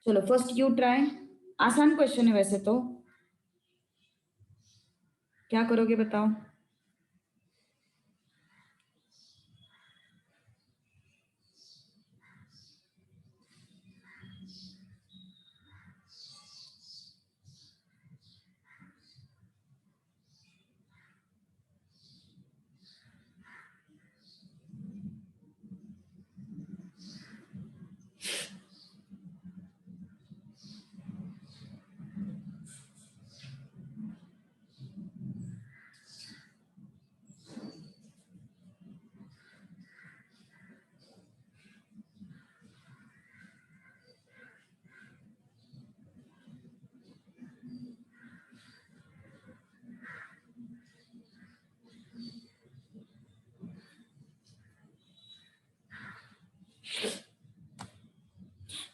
चलो first you try, आसान question है वैसे तो, क्या करोगे बताओ।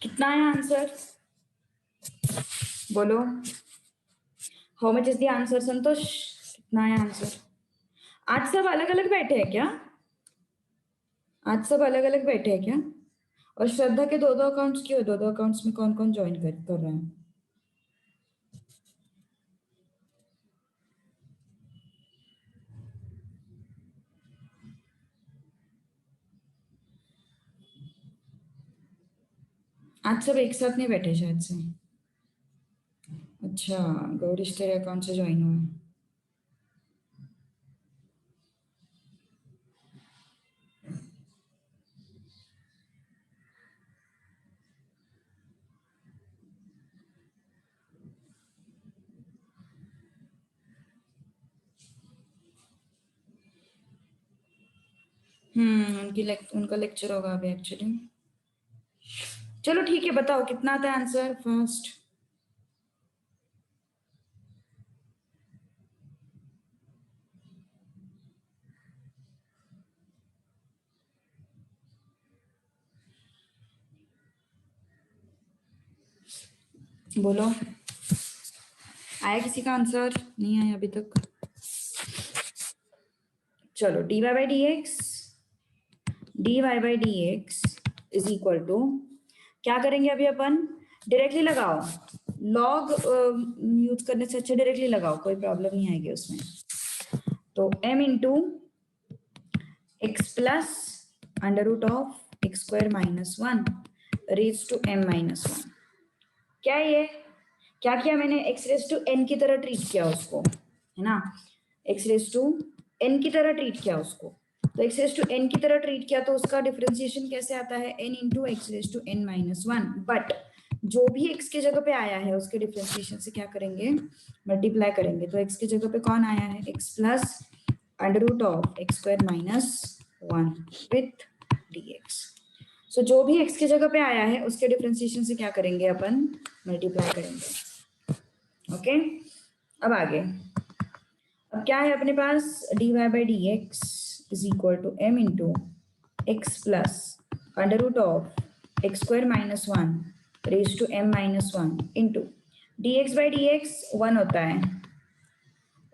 कितना है आंसर बोलो। How much is the answer Santosh, कितना है आंसर। आज सब अलग अलग बैठे हैं क्या, आज सब अलग अलग बैठे हैं क्या। और श्रद्धा के दो दो अकाउंट्स क्यों है, दो दो अकाउंट्स में कौन कौन ज्वाइन कर रहे हैं। आज सब एक साथ नहीं बैठे शायद से। अच्छा, गौरीश तेरे अकाउंट से ज्वाइन हुआ है। उनका लेक्चर होगा अभी एक्चुअली। चलो ठीक है, बताओ कितना आता है आंसर फर्स्ट। बोलो, आया किसी का आंसर, नहीं आया अभी तक। चलो dy by d x is equal to, क्या करेंगे अभी अपन, डायरेक्टली लगाओ, लॉग यूज करने से अच्छा डायरेक्टली लगाओ, कोई प्रॉब्लम नहीं आएगी उसमें। तो m into x plus under root of x square minus one raise to m minus one. क्या ये, क्या किया मैंने, एक्स रेज टू n की तरह ट्रीट किया उसको, है ना, एक्स रेज टू n की तरह ट्रीट किया उसको। तो एक्स रेज टू n की तरह ट्रीट किया तो उसका डिफरेंशिएशन कैसे आता है, n into x raise to n minus one. But जो भी x के जगह पे आया है उसके डिफरेंशिएशन से क्या करेंगे, मल्टीप्लाई करेंगे। तो x के जगह पे कौन आया है, x plus under root of x square minus one with dx। सो जो भी x की जगह पे आया है उसके डिफरेंशिएशन से क्या करेंगे अपन, मल्टीप्लाई करेंगे। ओके, अब आगे, अब क्या है अपने पास, dy by d x is equal to m into x plus under root of x square minus one raise to m minus one into d x by d x one होता है,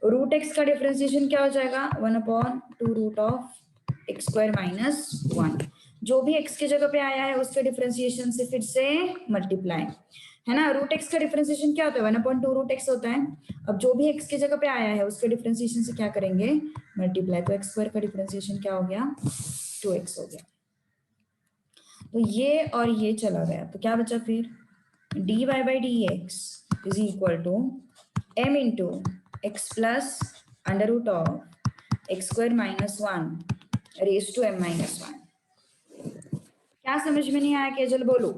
root x का differentiation क्या हो जाएगा, one upon two root of x square minus one. जो भी x के जगह पे आया है उसके डिफरेंशिएशन से फिर से मल्टीप्लाई, है ना। रूट एक्स का डिफरेंशिएशन क्या होता है, one upon two root x होता है। अब जो भी x के जगह पे आया है उसके डिफरेंशिएशन से क्या करेंगे, मल्टीप्लाई। तो एक्स स्क्वायर का डिफरेंशिएशन क्या हो गया, 2x हो गया। तो ये और ये चला गया, तो क्या बचा फिर, dy by d x is equal to m into x plus under root of x square minus one raise to m minus one. क्या समझ में नहीं आया केजल बोलो।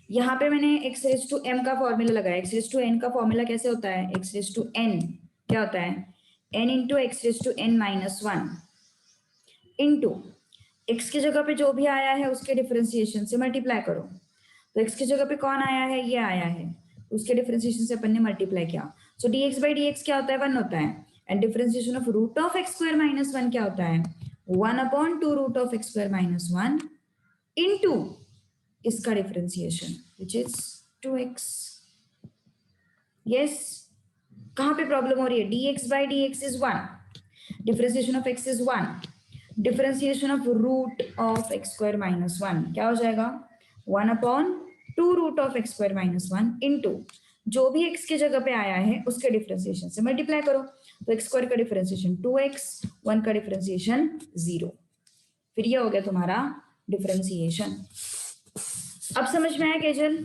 यहाँ पे मैंने x रेज टू m का फॉर्मूला लगाया, x रेज टू n का फॉर्मूला कैसे होता है, x रेज टू n क्या होता है, n into x raise to n minus one into x की जगह पे जो भी आया है उसके डिफरेंशिएशन से मल्टीप्लाई करो। तो x की जगह पे कौन आया है, ये आया है, उसके डिफरेंशिएशन से अपन ने मल्टीप्लाई किया। सो dx बाई dx क्या होता है, वन होता है। And differentiation of root of x square minus one क्या होता है, one upon two root of x square minus one into इसका differentiation which is 2x। Yes, कहां पे प्रॉब्लम हो रही है, dx by dx is one, differentiation of x is one, differentiation of root of x square minus one क्या हो जाएगा, one upon two root of x square minus one into जो भी x की जगह पे आया है उसके डिफरेंशिएशन से मल्टीप्लाई करो। तो x स्क्वायर का डिफरेंशिएशन 2x, 1 का डिफरेंशिएशन 0। फिर ये हो गया तुम्हारा डिफरेंशिएशन। अब समझ में आया केजल?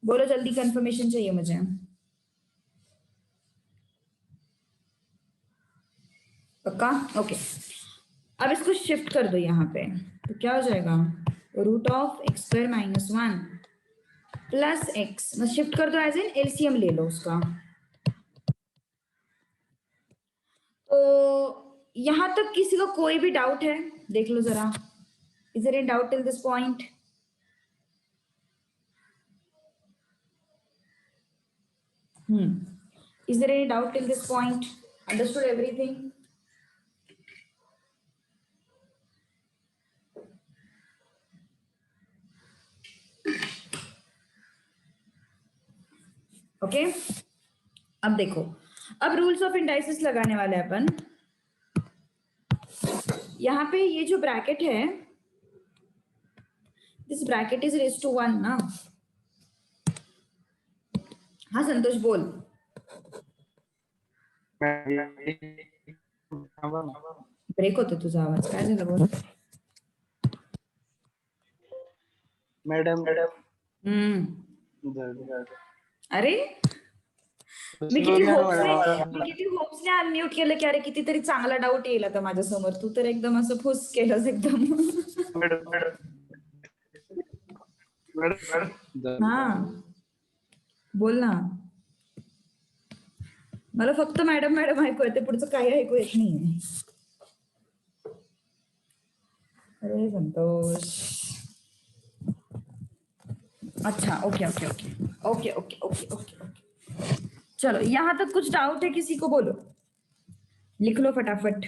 बोलो जल्दी, कंफर्मेशन चाहिए मुझे। पक्का? ओके। अब इसको शिफ्ट कर दो यहाँ पे, तो क्या हो जाएगा? Root of x square minus one plus x, shift कर दो एज एन एलसीएम ले लो उसका। तो यहां तक किसी को कोई भी डाउट है? देख लो जरा, is there any doubt till this point? Is there any doubt till this point? Understood everything? Okay अब देखो, अब रूल्स ऑफ इंडाइसिस लगाने वाले अपन। यहाँ पे ये जो ब्रैकेट है, this bracket is raise to one ना? हाँ संतोष बोल। ब्रेक होतो तुझा आवाज, काय झालं बोल? मॅडम अरे मी किती होप्सने अनम्यूट केलं की अरे कितीतरी चांगला डाऊट येईल आता माझ्या समोर, तू तर एकदम असं फुस केलंस एकदम. हा बोल ना. मला फक्त मॅडम मॅडम ऐकू येते, पुढचं काही ऐकू येत नाहीये. अरे संतोष. अच्छा okay okay okay okay okay okay okay okay चलो यहां तक कुछ डाउट है किसी को? बोलो, लिख लो फटाफट.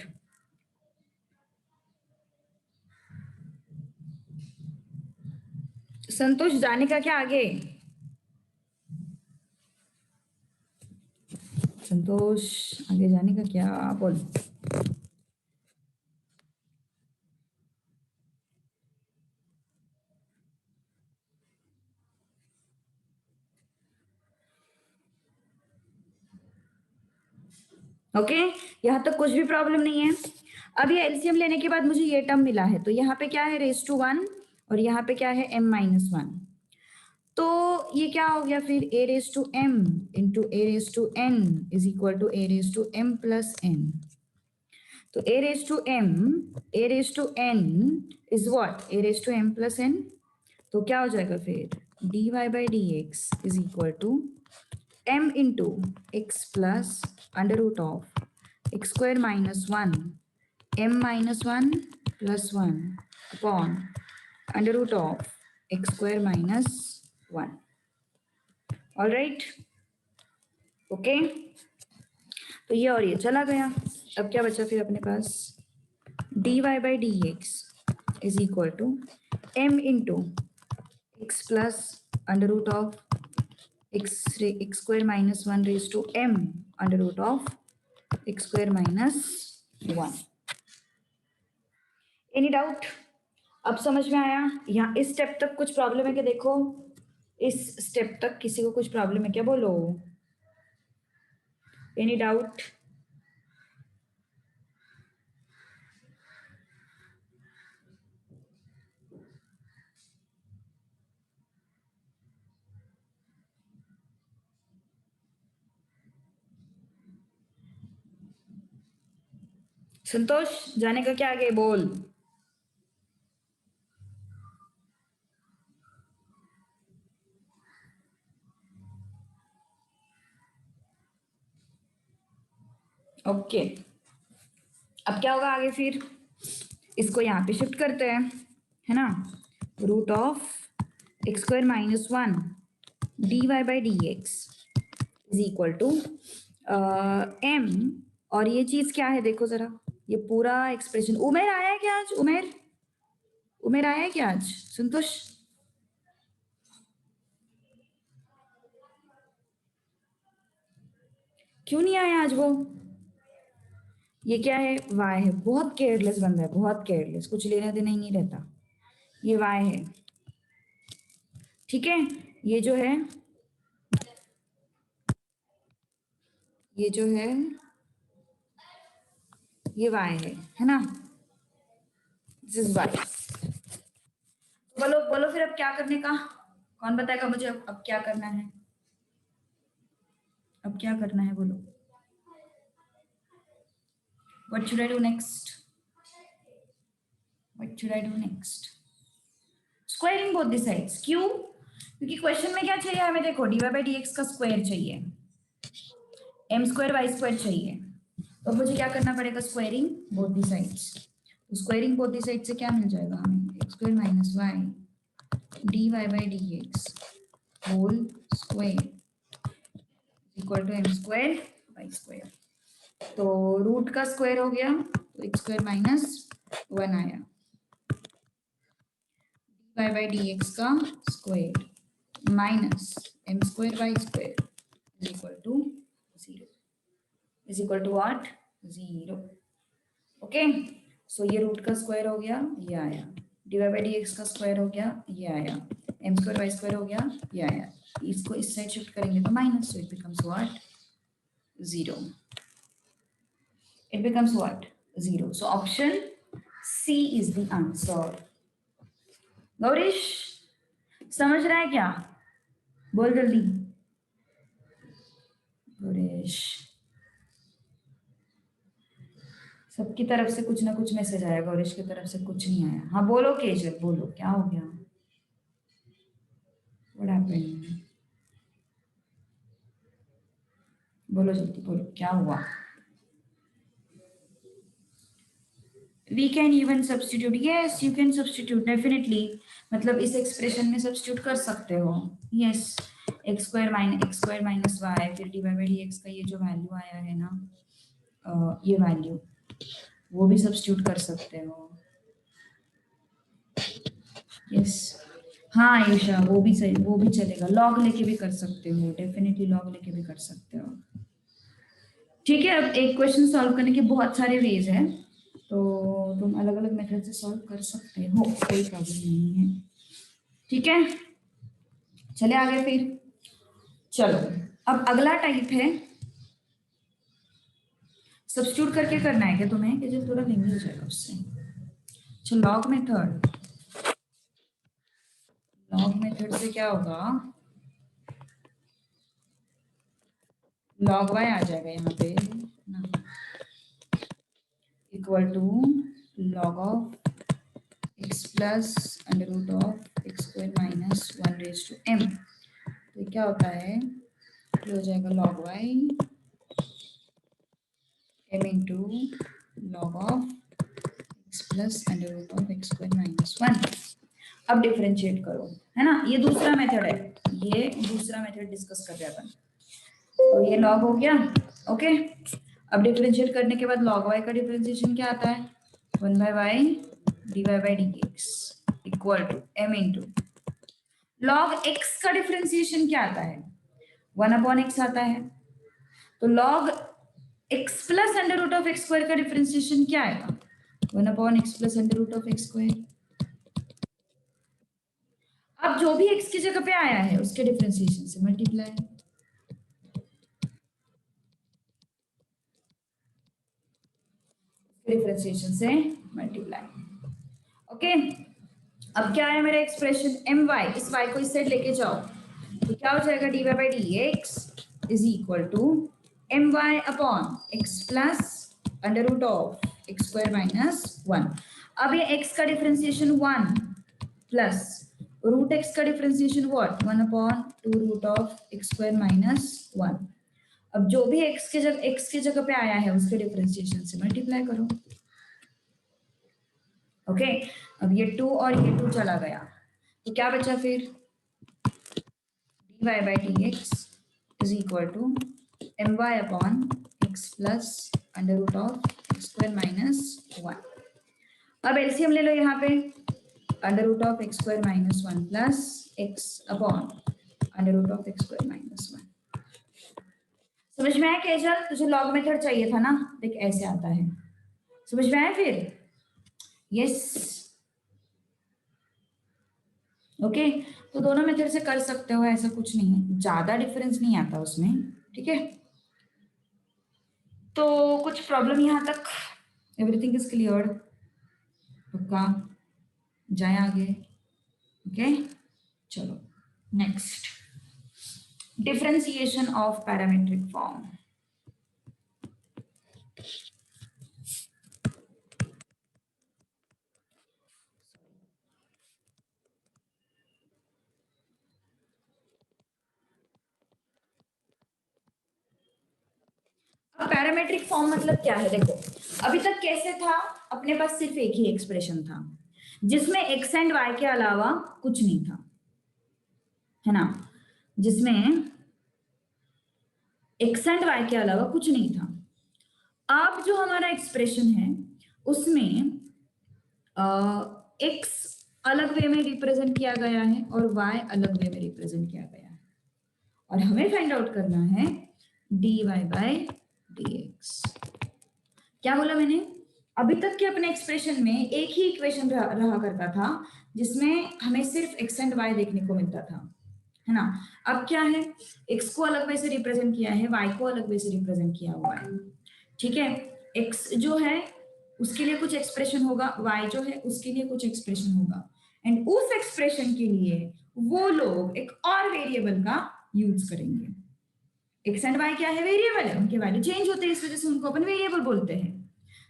संतोष जाने का क्या आगे? संतोष आगे जाने का क्या? बोल. ओके यहां तक कुछ भी प्रॉब्लम नहीं है. अब ये एलसीएम लेने के बाद मुझे ये टर्म मिला है, तो यहाँ पे क्या है? रेज टू वन, और यहाँ पे क्या है? m minus one. तो ये क्या हो गया फिर? a raise to m into a raise to n is equal to a raise to m plus n. तो a raise to m, a raise to n is what? a raise to m plus n. तो क्या हो जाएगा फिर? dy by d x is equal to m into x plus under root of x square minus one m minus one plus one upon under root of x square minus one. All right okay. तो ये और ये चला गया. अब क्या बचा फिर अपने पास? dy by d x is equal to m into x plus under root of x square minus 1 raised to m under root of x square minus 1. Any doubt? अब समझ में आया? यहाँ इस स्टेप तक कुछ प्रॉब्लम है क्या? देखो इस स्टेप तक किसी को कुछ प्रॉब्लम है क्या? बोलो. Any doubt? संतोष जाने का क्या आगे? बोल. ओके अब क्या होगा आगे फिर? इसको यहाँ पे शिफ्ट करते हैं, है ना? Root of x square minus one d y by d x is equal to m, और ये चीज क्या है? देखो जरा ये पूरा एक्सप्रेशन. उमेर आया है क्या आज? उमेर आया है क्या आज? संतोष क्यों नहीं आया आज वो? ये क्या है? y है. बहुत केयरलेस बंदा है, बहुत केयरलेस, कुछ लेना देना ही नहीं रहता. ये y है, ठीक है. ये जो है ये जो है ये y है ना, दिस इज y। बोलो बोलो फिर अब क्या करने का, कौन बताएगा मुझे अब क्या करना है, अब क्या करना है बोलो। What should I do next? What should I do next? Squaring both the sides. क्यों? क्योंकि क्वेश्चन में क्या चाहिए हमें, देखो dy by dx का स्क्वायर चाहिए, m स्क्वायर y स्क्वायर चाहिए, तो मुझे क्या करना पड़ेगा, स्क्वायरिंग बोथ दी साइड्स। तो स्क्वायरिंग बोथ दी साइड से क्या मिल जाएगा हमें, x square minus y dy by dx whole square equal to m square y square. तो रूट का स्क्वायर हो गया तो एक्स स्क्वायर माइनस 1 आया, dy by dx का square minus m square y square is equal to 0, is equal to what, 0। Okay, so ये root का स्क्वायर हो गया, ये आया, dy by dx का स्क्वायर हो गया, ये आया, m स्क्वायर y स्क्वायर हो गया, ये आया, इसको इस साइड शिफ्ट करेंगे तो minus, so it becomes what, 0। It becomes what, 0। So option C is the answer। Gaurish समझ रहा है क्या, बोल जल्दी गौरीश, सबकी तरफ से कुछ ना कुछ मैसेज आया, गौरीश की तरफ से कुछ नहीं आया। हाँ बोलो केजल, बोलो क्या हो गया, व्हाट हैपेंड, बोलो जल्दी बोलो क्या हुआ। We can even substitute, yes you can substitute definitely, मतलब इस एक्सप्रेशन में सब्स्टिट्यूट कर सकते हो, yes x square minus y, फिर डी बाई डी एक्स का ये जो वैल्यू आया है ना, ये वैल्यू वो भी सब्स्टिट्यूट कर सकते हो, yes। हाँ आयुषा वो भी सही, वो भी चलेगा, लॉग लेके भी कर सकते हो, डेफिनेटली लॉग लेके भी कर सकते हो। ठीक है, अब एक क्वेश्चन सॉल्व करने के बहुत सारे वेज हैं, तो तुम अलग अलग मेथड से सॉल्व कर सकते हो, कोई प्रॉब्लम नहीं है। ठीक है, चले आगे फिर, चलो अब अगला टाइप है, सब्स्टिट्यूट करके करना है क्या तुम्हें, कि जो थोड़ा लेंगे हो जाएगा उससे। अच्छा लॉग मेथड, लॉग मेथड से क्या होगा, लॉग वाई आ जाएगा यहाँ पे ना, equal to log of x plus under root of x square minus 1 raise to m। तो क्या होता है, ये हो जाएगा log y m into log of x plus under root of x square minus 1। अब डिफरेंशिएट करो, है ना, ये दूसरा मेथड है, ये दूसरा मेथड डिस्कस कर रहे हैं अपन। तो ये लॉग हो गया, ओके। अब डिफरेंशिएट करने के बाद लॉग वाई का डिफरेंशिएशन क्या आता है, 1 by y d y by d x equal to m into log x का डिफरेंशिएशन क्या आता है, 1 अपॉन x आता है, तो log x plus under root of x square का डिफरेंशिएशन क्या आएगा, 1 upon x plus under root of x square. अब जो भी x की जगह पे आया है उसके डिफरेंशिएशन से मल्टीप्लाई, डिफरेंशिएशन से मल्टीप्लाई, ओके। अब क्या है मेरा एक्सप्रेशन, एम वाई, इस y को इस साइड लेके जाओ तो क्या हो जाएगा, d y by d x is equal to m y upon x plus under root of x square minus 1। अब ये x का डिफरेंशिएशन 1 प्लस रूट x का differentiation what, 1 upon 2 root of x square minus 1। अब जो भी x के जगह पे आया है उसके डिफरेंशिएशन से मल्टीप्लाई करो, ओके। अब ये 2 और ये 2 चला गया तो क्या बचा फिर, d y by d x is equal to m y upon x plus under root of x square minus 1। अब एलसीएम ले लो यहाँ पे, under root of x square minus 1 plus x upon under root of x square minus 1। समझ में आया केजल, तुझे log method चाहिए था ना, देख ऐसे आता है, समझ में आया फिर, यस ओके। तो दोनों मेथड से कर सकते हो, ऐसा कुछ नहीं है, ज्यादा डिफरेंस नहीं आता उसमें, ठीक है। तो कुछ प्रॉब्लम यहाँ तक, एवरीथिंग इज क्लियर, पक्का, जाए आगे, ओके। चलो next, differentiation of parametric form. Parametric form मतलब क्या है, देखो अभी तक कैसे था, अपने पास सिर्फ एक ही एक्सप्रेशन था जिसमें एक्स एंड वाई के अलावा कुछ नहीं था, है ना, जिसमें एक्स एंड वाई के अलावा कुछ नहीं था। अब जो हमारा एक्सप्रेशन है उसमें एक्स अलग वे में रिप्रेजेंट किया गया है और वाई अलग वे में रिप्रेजेंट किया गया है, और हमें फाइंड आउट करना है dy बाय dx। क्या बोला मैंने, अभी तक के अपने एक्सप्रेशन में एक ही इक्वेशन रहा करता था जिसमें हमें सिर्फ x एंड y देखने को मिलता था, है ना। अब क्या है, x को अलग वे से रिप्रेजेंट किया है, y को अलग वे से रिप्रेजेंट किया हुआ है, ठीक है। x जो है उसके लिए कुछ एक्सप्रेशन होगा, y जो है उसके लिए कुछ एक्सप्रेशन होगा, एंड उस एक्सप्रेशन के लिए वो लोग एक और वेरिएबल का यूज करेंगे। एक्स एंड वाई क्या है, वेरिएबल है, उनके वैल्यू चेंज होते हैं, इस वजह से उनको अपन वेरिएबल बोलते हैं।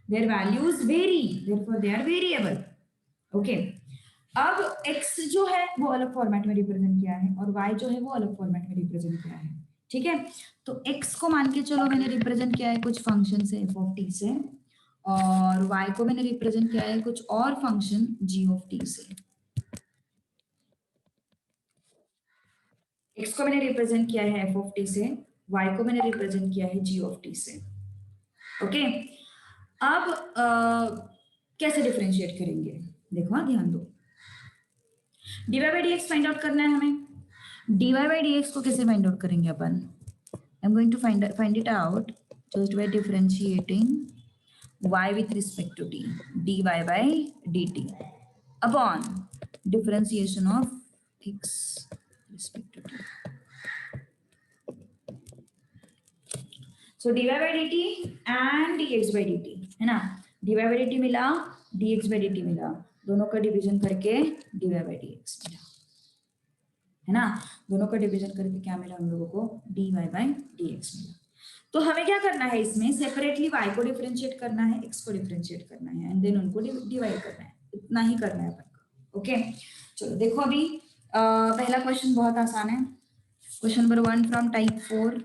Their values vary, therefore they are variable, okay. अब x जो है वो अलग फॉर्मेट में रिप्रेजेंट किया है और y जो है वो अलग फॉर्मेट में रिप्रेजेंट किया है, ठीक है। तो x को मान के चलो मैंने रिप्रेजेंट किया है कुछ फंक्शन से f ऑफ t से, और y को मैंने रिप्रेजेंट किया है कुछ और फंक्शन g ऑफ t से। x को मैंने रिप्रेजेंट किया है f ऑफ t से, y को मैंने रिप्रेजेंट किया है g ऑफ t से, ओके। अब कैसे डिफरेंशिएट करेंगे, देखो हाँ ध्यान दो, dy by dx find out करना है हमें। dy बाई dx को कैसे फाइंड आउट करेंगे अपन, I am going to find it out just by differentiating y with respect to t, dy by dt upon differentiation of x respect to t. So dy by dt and dx by dt, है ना, dy by dt मिला, dx by dt मिला, दोनों का division करके dy by dx मिला, है ना, दोनों का डिवीजन करके क्या मिला हम लोगों को, dy by dx मिला। तो हमें क्या करना है, इसमें सेपरेटली y को डिफरेंशिएट करना है, x को डिफरेंशिएट करना है, एंड देन उनको डिवाइड करना है, इतना ही करना है अपन को, ओके। चलो देखो अभी पहला क्वेश्चन बहुत आसान है, question number 1 from type 4,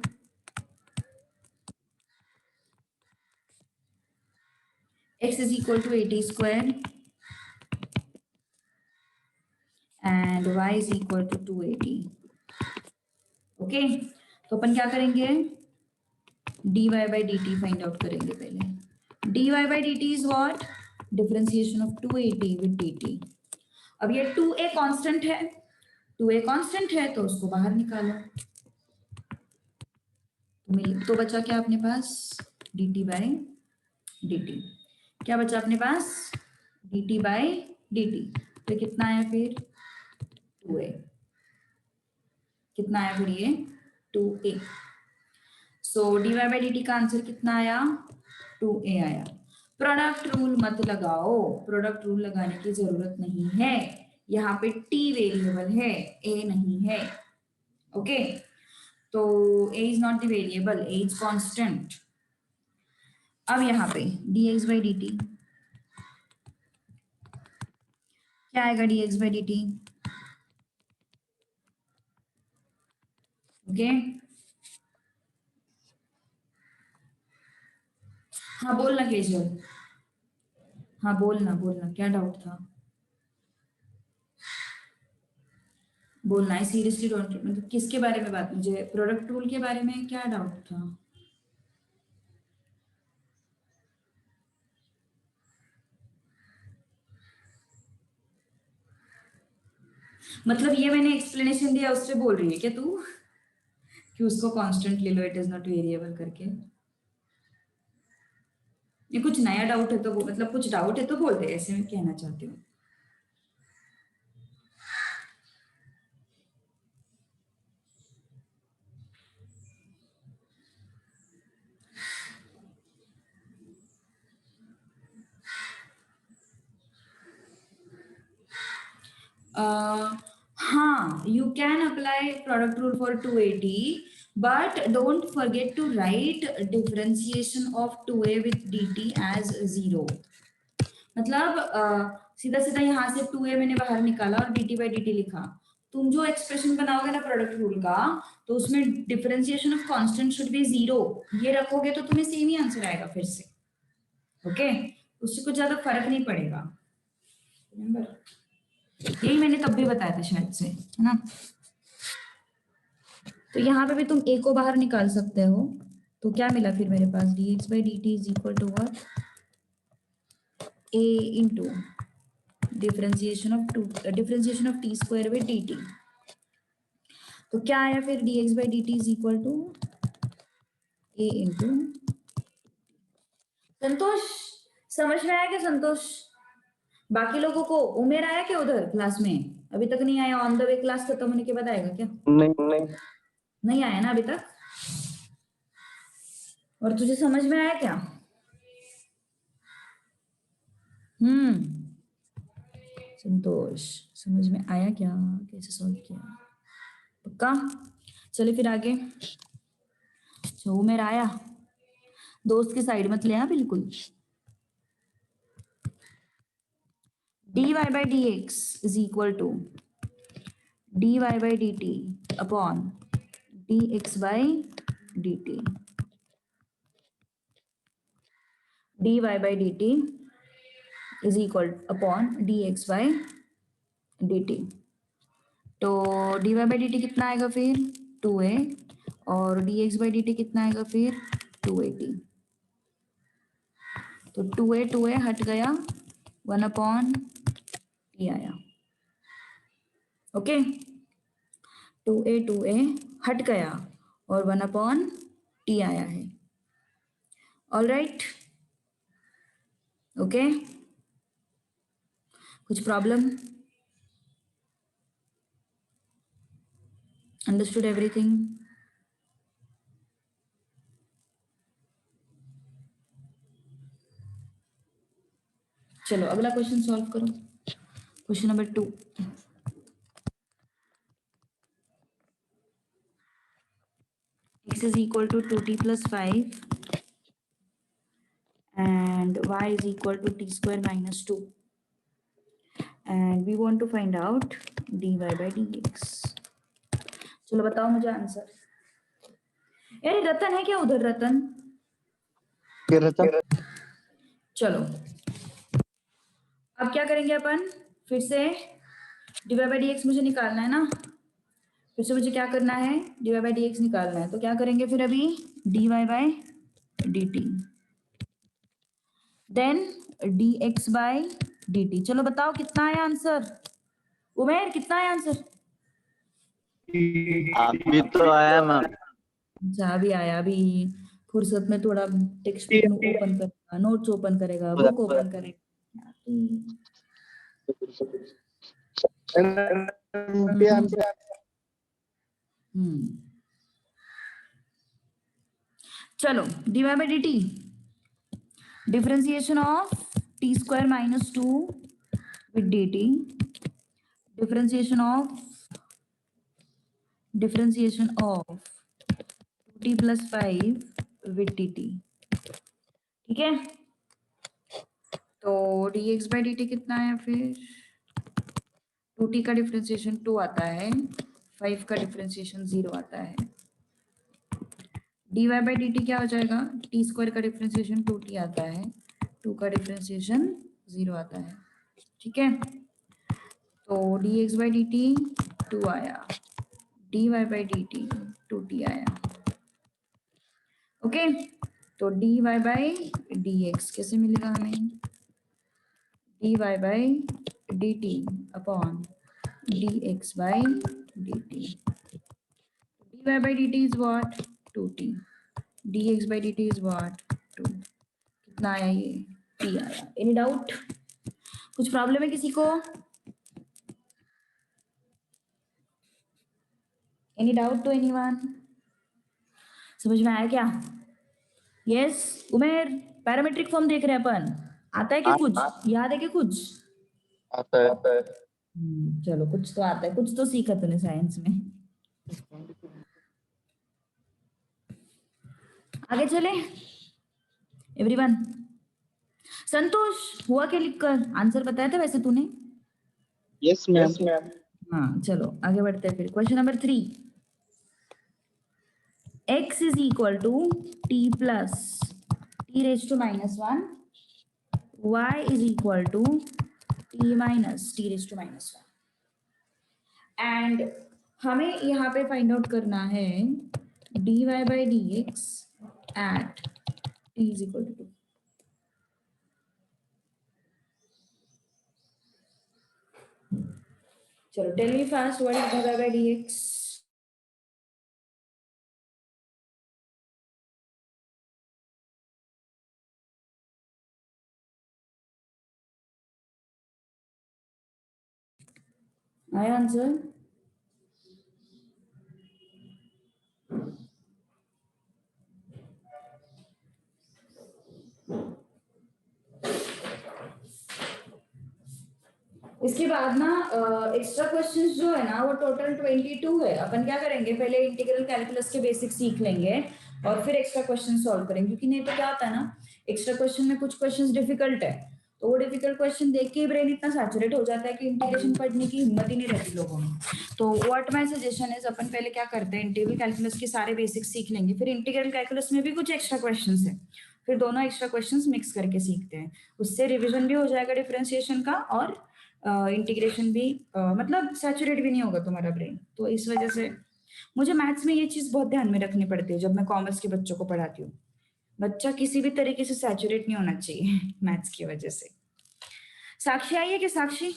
x is equal to 80 square and y is equal to 280, okay. तो अपन क्या करेंगे, dy by dt find out करेंगे पहले। dy by dt is what, differentiation of 280 with dt। अब ये 2a कांस्टेंट है, 2a constant है तो उसको बाहर निकालो, तो बचा क्या अपने पास, dt by dt, क्या बचा अपने पास, dt by dt, तो कितना आया फिर 2a, कितना आया फिर ये 2a। So dy by dt का आंसर कितना आया, 2a आया। प्रोडक्ट रूल मत लगाओ, प्रोडक्ट रूल लगाने की जरूरत नहीं है, यहाँ पे t वेरिएबल है, a नहीं है, ओके। तो a is not the variable, a is constant. अब यहाँ पे dx by dt क्या आएगा, dx by dt, ओके। हाँ बोलना केजल, हाँ बोलना बोलना, क्या डाउट था, बोलना है सीरियसली, डोंट, मतलब किसके बारे में बात, मुझे प्रोडक्ट रूल के बारे में क्या डाउट था। मतलब ये मैंने एक्सप्लेनेशन दिया उससे बोल रही है क्या तू, कि उसको कांस्टेंट ले लो, इट इज नॉट वेरिएबल करके। ये कुछ नया डाउट है तो मतलब कुछ डाउट है तो बोल दे, ऐसे मैं कहना चाहती हूँ। हाँ, you can apply product rule for 280, but don't forget to write differentiation of 2a with dt as 0. मतलब सीधा सीधा यहाँ से 2a मैंने बाहर निकाला और dt by dt लिखा. तुम जो एक्सप्रेशन बनाओगे ना प्रोडक्ट रूल का, तो उसमें differentiation of constant should be 0. ये रखोगे तो तुम्हें सेम ही आंसर आएगा फिर से. ओके, उससे कुछ ज्यादा फर्क नहीं पड़ेगा. यही मैंने तब भी बताया था शायद से, है ना. तो यहाँ पे भी तुम a को बाहर निकाल सकते हो. तो क्या मिला फिर मेरे पास, dx by dt is equal to what, a into differentiation of t square with dt. तो क्या आया फिर, dx by dt is equal to a into, संतोष समझ में आया क्या संतोष? बाकी लोगों को उमेर आया क्या उधर क्लास में? अभी तक नहीं आया? ऑन द वे क्लास खत्म होने के बाद आएगा क्या? नहीं आया ना अभी तक? और तुझे समझ में आया क्या? संतोष समझ में आया क्या, कैसे सॉल्व किया? पक्का? चले फिर आगे. जो मेरा आया, दोस्त की साइड मत लेना बिल्कुल. dy by dx is equal to dy by dt upon dx by dt. dy by dt is equal upon dx by dt. तो dy by dt कितना आएगा फिर 2a, और dx by dt कितना आएगा फिर 2at. तो 2a हट गया, 1 अपॉन t आया. ओके, 2a हट गया और 1 अपॉन t आया है. All right. ओके, कुछ प्रॉब्लम? Understood everything? चलो अगला क्वेश्चन सॉल्व करो. Question number 2. x is equal to 2t plus 5 and y is equal to t square minus 2, and we want to find out dy by dx. चलो बताओ मुझे answer. अरे रतन है क्या उधर? रतन चलो अब क्या करेंगे अपन, फिर से dy by dx मुझे निकालना है ना. फिर से मुझे क्या करना है, dy by dx निकालना है. तो क्या करेंगे फिर अभी, dy by dt then dx by dt. चलो बताओ कितना आया आंसर. उमेर कितना आया आंसर? अभी तो आया मैम. अच्छा अभी आया. अभी फुर्सत में थोड़ा टेक्स्ट ओपन करेगा, नोट्स ओपन करेगा, बुक ओपन करेगा. चलो dy by dt differentiation of t square minus 2 with dt, differentiation of 2t plus 5 with dt. ठीक है, तो dx by dt कितना है फिर, 2t का डिफरेंशिएशन 2 आता है, 5 का डिफरेंशिएशन 0 आता है. dy by dt क्या हो जाएगा, t स्क्वायर का डिफरेंशिएशन 2t आता है, 2 का डिफरेंशिएशन 0 आता है. ठीक है, तो dx by dt 2 आया, dy by dt 2t आया. ओके, तो dy by dx कैसे मिलेगा हमें, dy by dt upon dx by dt. dy by dt is what, 2t. dx by dt is what, 2. कितना आया ये, t आया. Any doubt? कुछ प्रॉब्लम है किसी को? Any doubt to anyone? समझ में आया क्या? यस उमेर, पैरामेट्रिक फॉर्म देख रहे हैं अपन, आता है क्या कुछ, याद है क्या कुछ? आता है. चलो कुछ तो आता है, कुछ तो सीखा तूने साइंस में। आगे चले एवरीवन। संतोष हुआ क्या लिख कर, आंसर बताया था वैसे तूने? Yes ma'am. हाँ चलो आगे बढ़ते हैं फिर। Question number 3, x is equal to t plus t raised to minus 1, y is equal to t minus t raised to minus 1 and हमें यहाँ पे फाइंड आउट करना है dy by dx at t is equal to 2। चलो tell me fast what is dy by dx। आया answer? इसके बाद ना एक्स्ट्रा क्वेश्चंस जो है ना वो टोटल 22 है। अपन क्या करेंगे, पहले इंटीग्रल कैलकुलस के बेसिक सीख लेंगे और फिर एक्स्ट्रा क्वेश्चन सॉल्व करेंगे, क्योंकि नहीं तो क्या होता है ना, एक्स्ट्रा क्वेश्चन में कुछ क्वेश्चंस डिफिकल्ट है, तो वो डिफिकल्ट क्वेश्चन देख के ब्रेन इतना सैचुरेट हो जाता है कि इंटीग्रेशन पढ़ने की हिम्मत ही नहीं रहती लोगों में। तो व्हाट माय सजेशन इज, अपन पहले क्या करते हैं, इंटीग्रल कैलकुलस के सारे बेसिक्स सीख लेंगे, फिर इंटीग्रल कैलकुलस में भी कुछ एक्स्ट्रा क्वेश्चंस है, फिर दोनों एक्स्ट्रा क्वेश्चंस मिक्स करके सीखते हैं। उससे रिविजन भी हो जाएगा डिफरेंशिएशन का और इंटीग्रेशन भी मतलब सैचुरेट भी नहीं होगा तुम्हारा ब्रेन। तो इस वजह से मुझे मैथ्स में ये चीज बहुत ध्यान में रखनी पड़ती है जब मैं कॉमर्स के बच्चों को पढ़ाती हूँ। बच्चा किसी भी तरीके से सैचुरेट नहीं होना चाहिए मैथ्स की वजह से। साक्षी आई है कि साक्षी?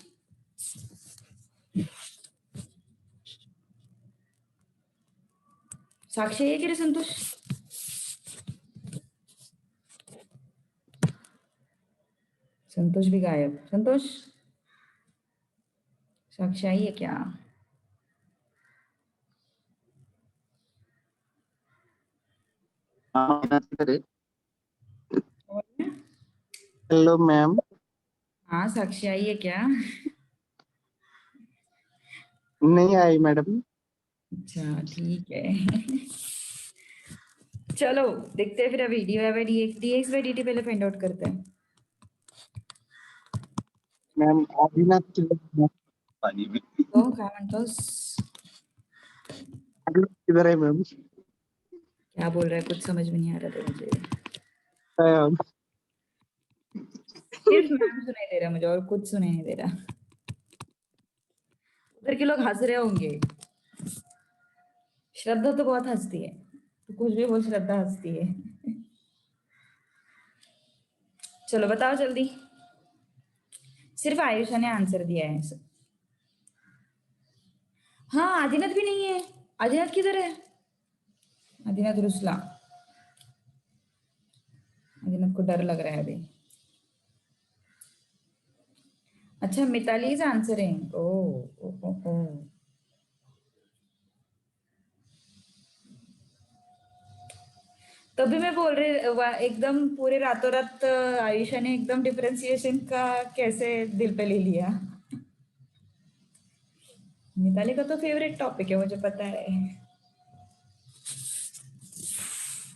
साक्षी आई है कि रे संतोष? संतोष भी गायब। संतोष, साक्षी आई है क्या? Hello ma'am. हाँ साक्षी आई है क्या? नहीं आई मैडम। अच्छा ठीक है चलो देखते हैं फिर अभी dy by dx by dt पहले फाइंड आउट करते हैं। मैम अभी ना तो काय म्हणतोस? किधर है मैम? क्या बोल रहा है, कुछ समझ में नहीं आ रहा था मुझे। सिर्फ मैम सुनाई दे रहा मुझे और कुछ सुनाई नहीं दे रहा। उधर के लोग हंस रहे होंगे। श्रद्धा तो बहुत हंसती है, तो कुछ भी बोल, श्रद्धा हंसती है चलो बताओ जल्दी। सिर्फ आयुषा ने आंसर दिया है। हाँ आदिनाथ भी नहीं है। आदिनाथ किधर है? आदिनाथ रुसला। आदिनाथ को डर लग रहा है अभी। अच्छा मिताली इज आंसरिंग। ओ ओ ओ तभी मैं बोल रही एकदम पूरे रातों रात आयुषा ने एकदम डिफरेंशिएशन का कैसे दिल पे ले लिया। मिताली का तो फेवरेट टॉपिक है, मुझे पता है।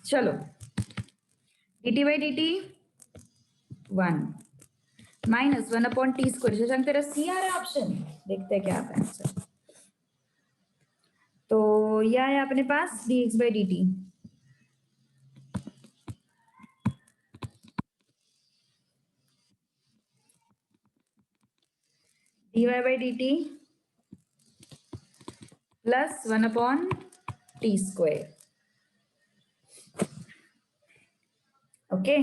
चलो dt by dt 1 minus 1 upon t square. Shashank तेरा सी आ रहा है ऑप्शन, देखते हैं क्या आता है आंसर। तो यह है अपने पास dx by dt। dy by dt plus 1 upon t square. Okay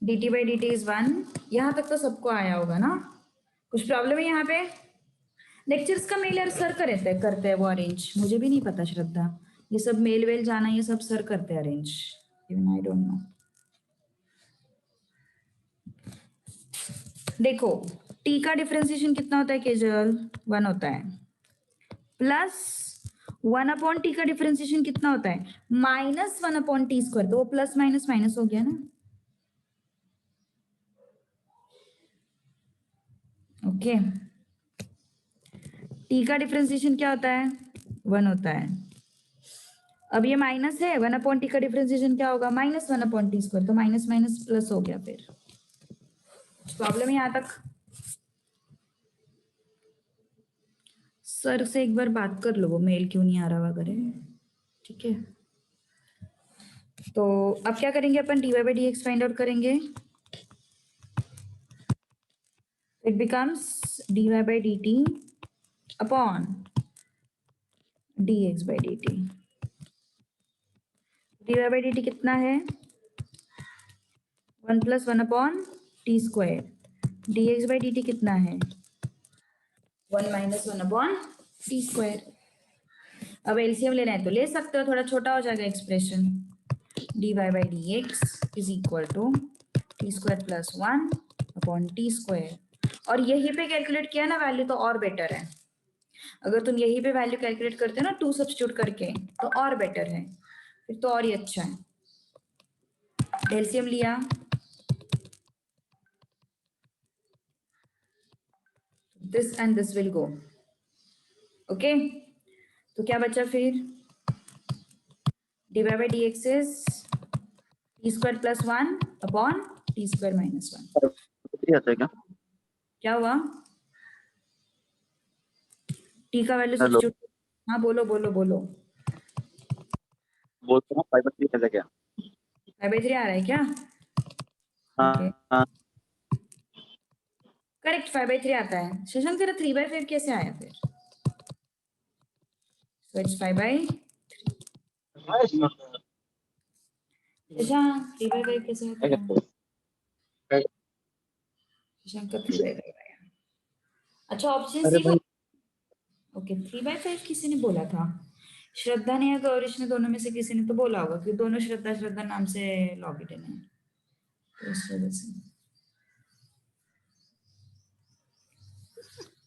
dt by dt is 1। यहां तक तो सबको आया होगा ना? कुछ प्रॉब्लम है यहाँ पे? लेक्चर्स का मेल यार सर करते हैं वो अरेंज, मुझे भी नहीं पता श्रद्धा, ये सब मेल वेल जाना ये सब सर करते हैं arrange, even I don't know. देखो टी का डिफरेंशिएशन कितना होता है केजल? 1 होता है, प्लस 1 अपॉन टी का डिफरेंशिएशन कितना होता है? Minus 1 upon t square. तो वो प्लस माइनस माइनस हो गया ना। ओके, टी का डिफरेंशिएशन क्या होता है? 1 होता है। अब ये माइनस है, 1 अपॉन टी का डिफरेंशिएशन क्या होगा? Minus 1 upon t square. तो माइनस माइनस प्लस हो गया। फिर प्रॉब्लम है यहाँ तक? सर से एक बार बात कर लो, वो मेल क्यों नहीं आ रहा वगैरह, ठीक है। तो अब क्या करेंगे अपन? dy by dx find out करेंगे। It becomes dy by dt upon dx by dt। dy by dt कितना है? 1 plus 1 upon t square. dx by dt कितना है? 1 माइनस 1 अपॉन टी स्क्वायर। अब एलसीएम लेना है तो ले सकते हो, थोड़ा छोटा हो जाएगा expression. dy by dx is equal to t square plus 1 upon t square. और यहीं पे कैलकुलेट किया ना वैल्यू, तो और बेटर है। अगर तुम यहीं पे वैल्यू कैलकुलेट करते हो ना 2 सब्स्टिट्यूट करके, तो और बेटर है, फिर तो और ही अच्छा है। एलसीएम लिया, this and this will go. Okay, तो क्या बचा फिर? dy by dx is T square plus 1 upon t square minus 1। आता है क्या? क्या हुआ? टी का वैल्यू हेलो, सब्स्टिट्यूट। हाँ बोलो बोलो बोलो। बोल रहा हूँ 5/3 आता है क्या? 5/3 आ रहा है क्या? ओके, हाँ, करेक्ट, 5/3 आता है। शशांक तेरा 3/5 कैसे आया फिर? So it's 5/3। शशांक 3/5 कैसे आता है? शशांक का 3/5 आया। अच्छा, ऑप्शन अरे सी। भाई, ओके, 3/5 किसी ने बोला था? श्रद्धा ने या गौरीश ने, दोनों में से किसी ने तो बोला होगा, क्योंकि दोनों श्रद्धा श्रद्धा नाम से लॉग इन है, तो इस वजह से।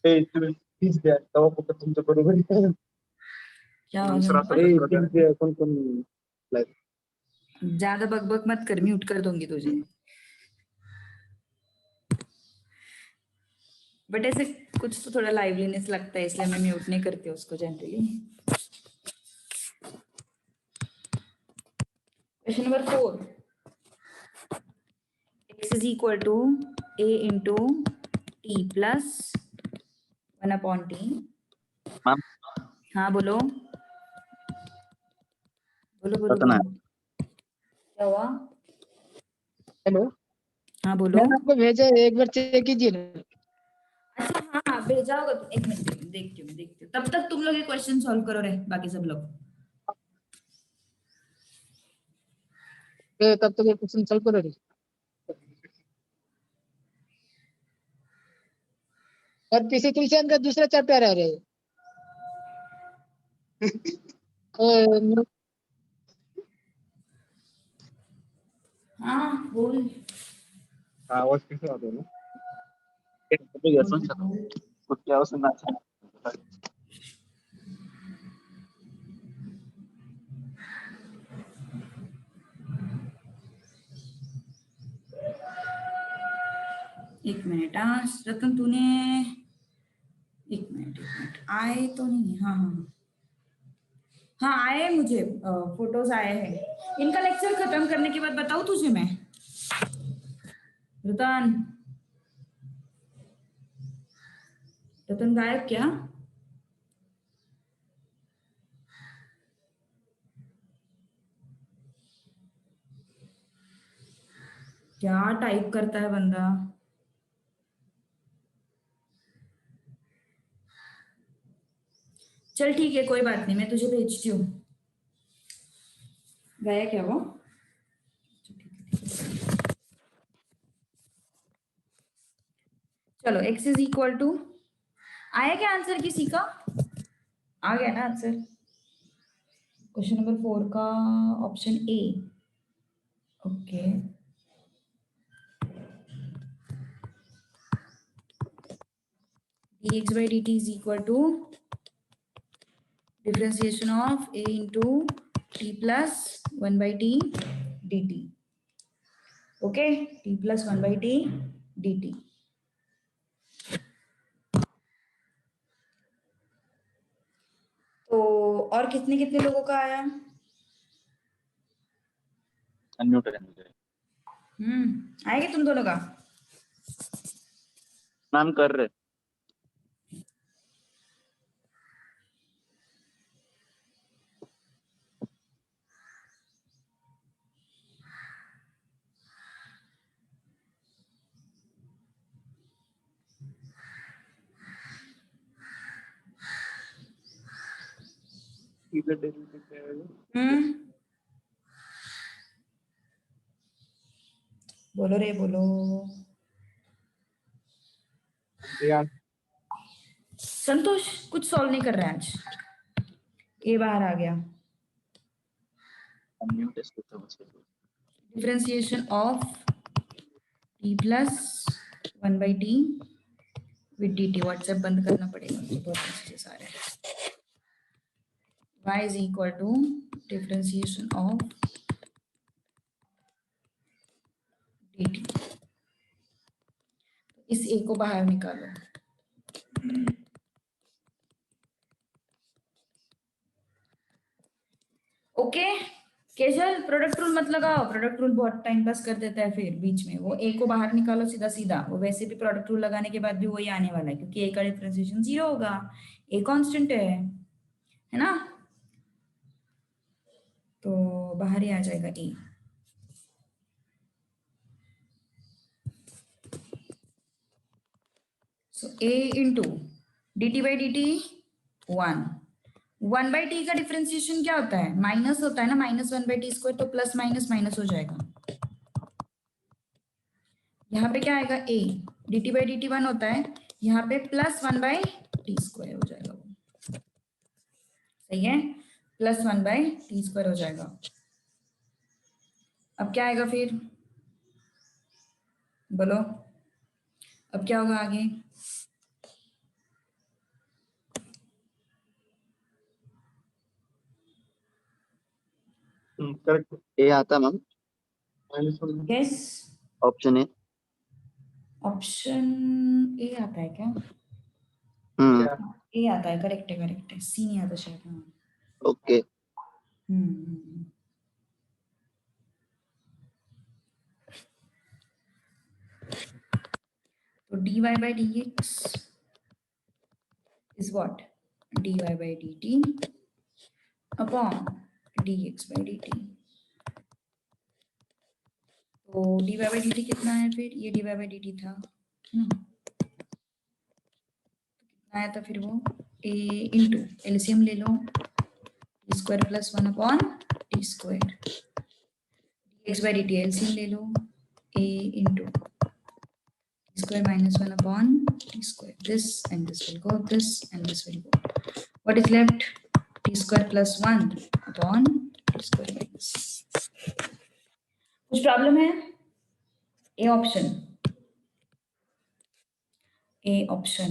प्लीज द्या तेव्हा फक्त तुमचं बरोबर आहे. क्या दूसरा हुआ? ए, प्लीज द्या, कोण ज्यादा बकबक मत कर, म्यूट कर दूंगी तुझे। बट ऐसे कुछ तो थोड़ा लाइवलीनेस लगता है, इसलिए मैं म्यूट नहीं करती उसको generally. Question number 4, x is equal to a into t plus 1 upon t. Ma'am हाँ बोलो बोलो बोलो पता बोलो, क्या हुआ? हेलो, हाँ बोलो। मैंने आपको भेजा है, एक बार चेक कीजिए ना. अच्छा हाँ हाँ, भेजा होगा तो एक मिनट देखती हूँ देखती हूँ। तब तक तुम लोग ये क्वेश्चन सॉल्व करो रे, बाकी सब लोग। तब तक क्वेश्चन सॉल्व करो रे. और पीसी क्रिश्चियन का दूसरा चैप्टर है रे. हाँ बोल। आवाज कैसे आता है ना. कुछ क्या सुनना चाहिए? एक मिनट, हाँ रतन तूने, एक मिनट आए तो नहीं? हाँ हाँ हाँ आए हैं, मुझे फोटोज आए हैं। इनका लेक्चर खत्म करने के बाद बताऊँ तुझे मैं? रतन, रतन गायब क्या? क्या टाइप करता है बंदा। चल ठीक है, कोई बात नहीं, मैं तुझे भेजती हूँ। गया क्या वो? चलो, x इज इक्वल टू, आया क्या आंसर किसी का? आ गया ना आंसर? क्वेश्चन नंबर 4 का option A. Okay, dx by dt is equal to differentiation of a into t plus 1 by t dt. Okay, t plus 1 by t dt. और कितने कितने लोगों का आया? अनम्यूट है मुझे। आएगा तुम दोनों का? मैम कर रहे। हम्म, बोलो रे बोलो। यार संतोष कुछ सॉल्व नहीं कर रहा है आज। ये बाहर आ गया। अनम्यूट है इसको तो बस। Differentiation of t plus 1/t with dt। WhatsApp बंद करना पड़ेगा, मुझे बहुत मैसेजेस आ रहे हैं। y is equal to differentiation of dt। इस a को बाहर निकालो। ओके केजल, प्रोडक्ट रूल मत लगाओ। प्रोडक्ट रूल बहुत टाइम पास कर देता है, फिर बीच में वो a को बाहर निकालो सीधा सीधा। वो वैसे भी प्रोडक्ट रूल लगाने के बाद भी वही आने वाला है, क्योंकि a का डिफरेंशिएशन 0 होगा। a कांस्टेंट है ना, तो बाहर ही आ जाएगा a। So a into dt by dt 1/t का डिफरेंशिएशन क्या होता है? माइनस होता है ना, -1/t स्क्वायर, तो प्लस माइनस माइनस हो जाएगा। यहाँ पे क्या आएगा? a dt बाई dt 1 होता है, यहाँ पे +1/t स्क्वायर हो जाएगा। वो सही है, +1/t स्क्वायर हो जाएगा। अब क्या आएगा फिर बोलो? अब क्या होगा आगे? करेक्ट। ए आता ma'am. Yes, option A. Option A आता है क्या? हम्म। ए आता है, करेक्ट है, करेक्ट है। सी नहीं आता शायद। हाँ। ओके। हम्म। तो dy by dx is what? dy by dt upon dx by dt। तो dy by dt कितना है फिर? ये dy by dt था, है ना? कितना आया था फिर वो? a इंटू एलसीएम ले लो, t square plus 1 upon t square. dx by dt LCM ले लो, a into t square minus 1 upon t square. This and this will go, this and this will go. What is left? T square plus 1 upon t square minus। कुछ problem है? A option, A option.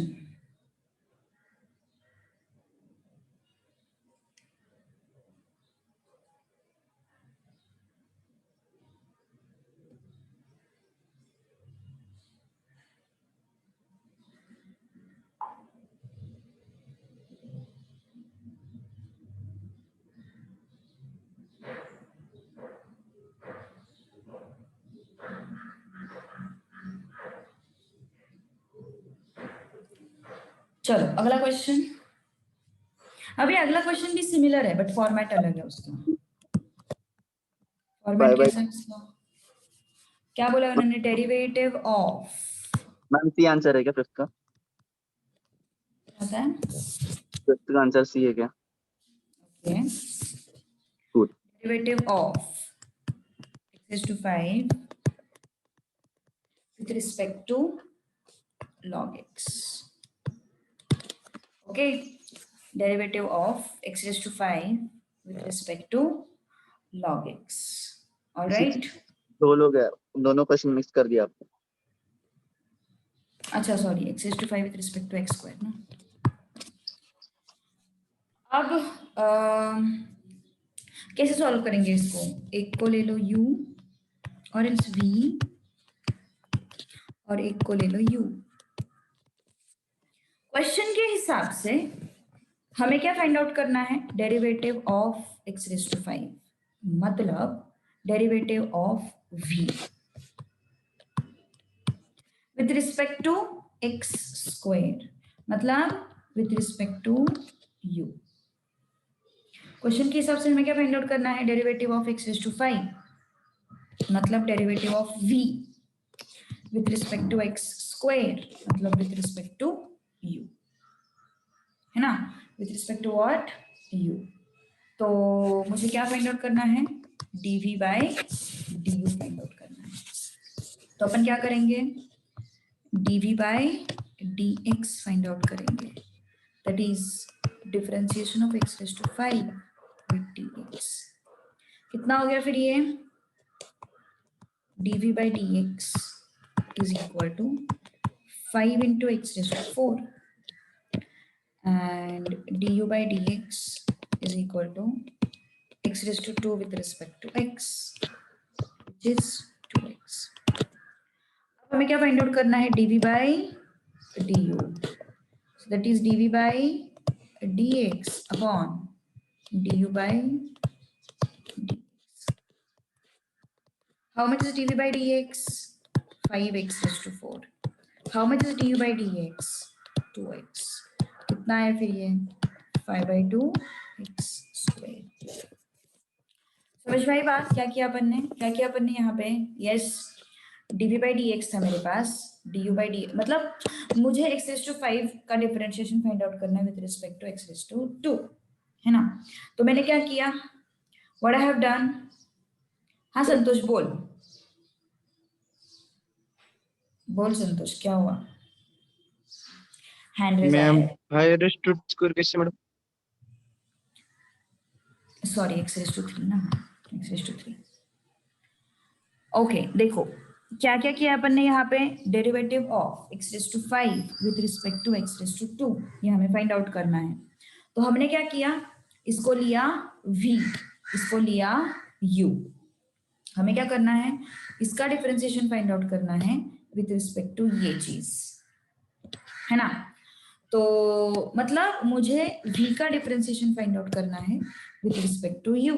चलो अगला question. अभी अगला question भी similar है, but format अलग है उसका। फॉर्मेट कैसा है उसका? क्या बोला उन्होंने? Derivative of. Ma'am C answer है क्या फिफ्थ का? पता है? फिफ्थ का आंसर सी है क्या? Okay, good. Derivative of x raised to 5 with respect to log x। okay, derivative of x raised to 5 with respect to log x। all right, दो लोग है, दोनों क्वेश्चन मिक्स कर दिया आपने। अच्छा sorry, x raised to 5 with respect to x square ना। अब कैसे सॉल्व करेंगे इसको? एक को ले लो u और इस v, और एक को ले लो u। क्वेश्चन के हिसाब से हमें क्या फाइंड आउट करना है? Derivative of x raise to 5, मतलब derivative of v with respect to x square, मतलब with respect to u। Question के हिसाब से हमें क्या फाइंड आउट करना है? Derivative of x raise to 5, मतलब derivative of v with respect to x square, मतलब विथ रिस्पेक्ट टू u, है ना? With respect to what? u। तो मुझे क्या फाइंड आउट करना है? dv bye du find out करना है। तो अपन क्या करेंगे? dv by dx find out करेंगे, that is differentiation of x raise to 5 with dx। कितना हो गया फिर ये? dv by dx is equal to 5 into x raised to 4 and du by dx is equal to x raised to 2 with respect to x, which is 2x। अब हमें क्या find out करना है? dv by du, so that is dv by dx upon du by dx। How much is dv by dx? 5x raised to 4। How much is du by dx? 2x। कितना है फिर ये? 5/2 x square. समझ में आई बात? क्या किया अपन ने? क्या किया अपन ने यहाँ पे? यस, dv by dx था मेरे पास, du by d, मतलब मुझे x raised to 5 का डिफरेंशिएशन फाइंड आउट करना है with respect to x raised to 2, है ना? तो मैंने क्या किया? What I have done? हाँ संतोष बोल, बोल संतोष, क्या हुआ? हैंड रेज आया मैम है। 5 raised to स्क्वायर कैसे madam? Sorry, x raised to 3 ना, x raised to 3। ओके, देखो क्या क्या किया अपन ने यहाँ पे? Derivative of x raised to 5 with respect to x raised to 2, ये हमें फाइंड आउट करना है। तो हमने क्या किया? इसको लिया v, इसको लिया u। हमें क्या करना है? इसका डिफरेंशिएशन फाइंड आउट करना है विथ रिस्पेक्ट टू ये चीज, है ना? तो मतलब मुझे v का डिफरेंशिएशन फाइंड आउट करना है विथ रिस्पेक्ट टू u।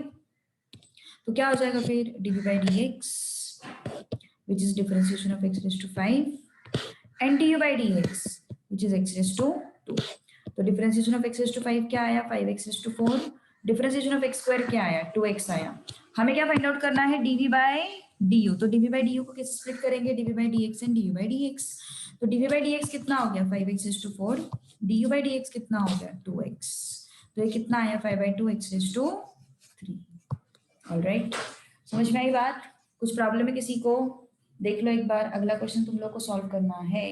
तो क्या हो जाएगा फिर? dv by dx which is differentiation of x raised to 5 and du by dx which is x raised to 2। तो differentiation of x raised to 5 क्या आया? 5x raised to 4। Differentiation of x square क्या आया? 2x आया। हमें क्या find out करना है? dv by du। तो dv by du को कैसे स्प्लिट करेंगे? dv by dx and du by dx। तो dv by dx कितना हो गया? 5x raised to 4। du by dx कितना हो गया? 2x। तो ये कितना आया? 5/2 x raised to 3। ऑलराइट, समझ में आई बात? कुछ प्रॉब्लम है किसी को? देख लो एक बार, अगला क्वेश्चन तुम लोग को सॉल्व करना है।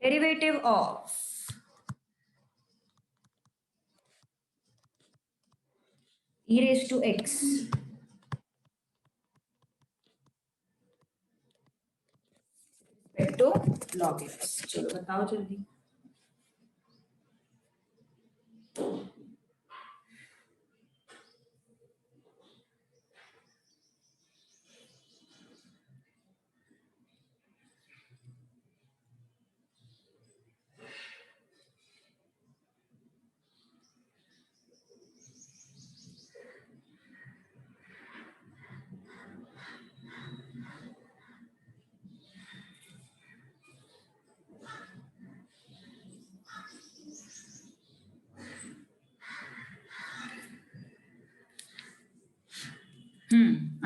Derivative of e raised to x to log x। चलो बताओ जल्दी।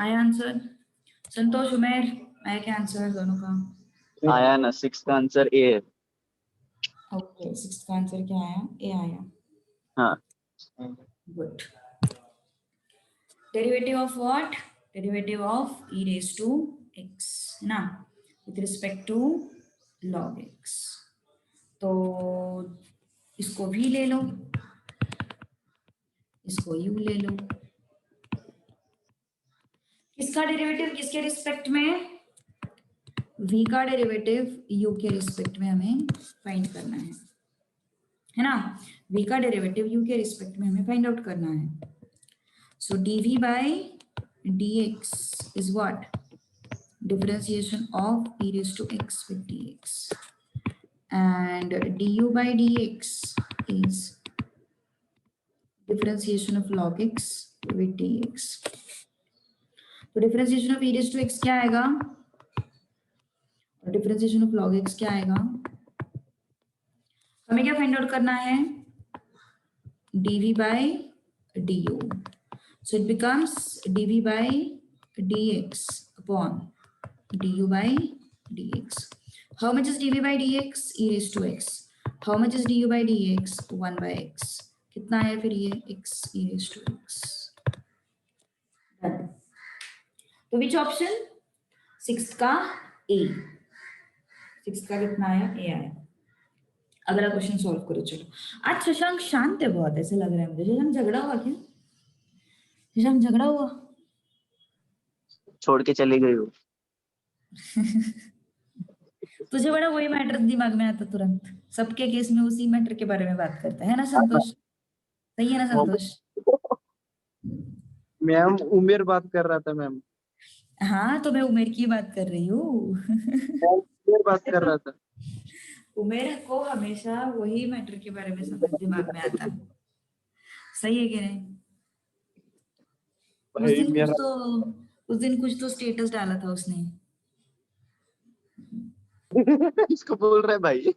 आया आंसर? संतोष, उमेर, आया क्या आंसर दोनों का? आया ना, 6 का आंसर ए है। ओके, 6 का आंसर क्या आया? ए आया। हाँ, good. Derivative of what? Derivative of e raised to x, है ना, with respect to log x। तो इसको v ले लो, इसको u ले लो। किसका डेरिवेटिव किसके रिस्पेक्ट में? v का डेरिवेटिव u के रिस्पेक्ट में हमें फाइंड करना है ना? v का डेरिवेटिव u के रिस्पेक्ट में हमें फाइंड आउट करना है। सो dv by dx is what? differentiation of e raised to x with dx, and du by dx is differentiation of log x with dx. तो differentiation of e raised to x क्या आएगा और differentiation of log x क्या आएगा? हमें क्या find out करना है? dv by du. So it becomes dv by dx upon du by dx. How much is dv by dx? E raised to x. How much is du by dx? 1 by x. कितना है फिर ये? x e raised to x. Done. तो which option? 6th का A. 6th का कितना आया? A आया. अगला क्वेश्चन सॉल्व करो चलो. आज शशांक शांत है बहुत, ऐसे लग रहा है मुझे. शशांक झगड़ा हुआ क्या? शशांक झगड़ा हुआ? छोड़ के चली गई हो. तुझे बड़ा वही मैटर दिमाग में आता तुरंत. सबके केस में उसी मैटर के बारे में बात करता है ना संतोष? सही है ना संतोष? मैम उमेर बात कर रहा था मैम. हाँ तो मैं उमेर की बात कर रही हूँ. उमेर बात कर रहा था. उमेर को हमेशा वही मैटर के बारे में समझ दिमाग में आता है. सही है कि नहीं? उस दिन कुछ तो स्टेटस डाला था उसने. इसको बोल रहे भाई.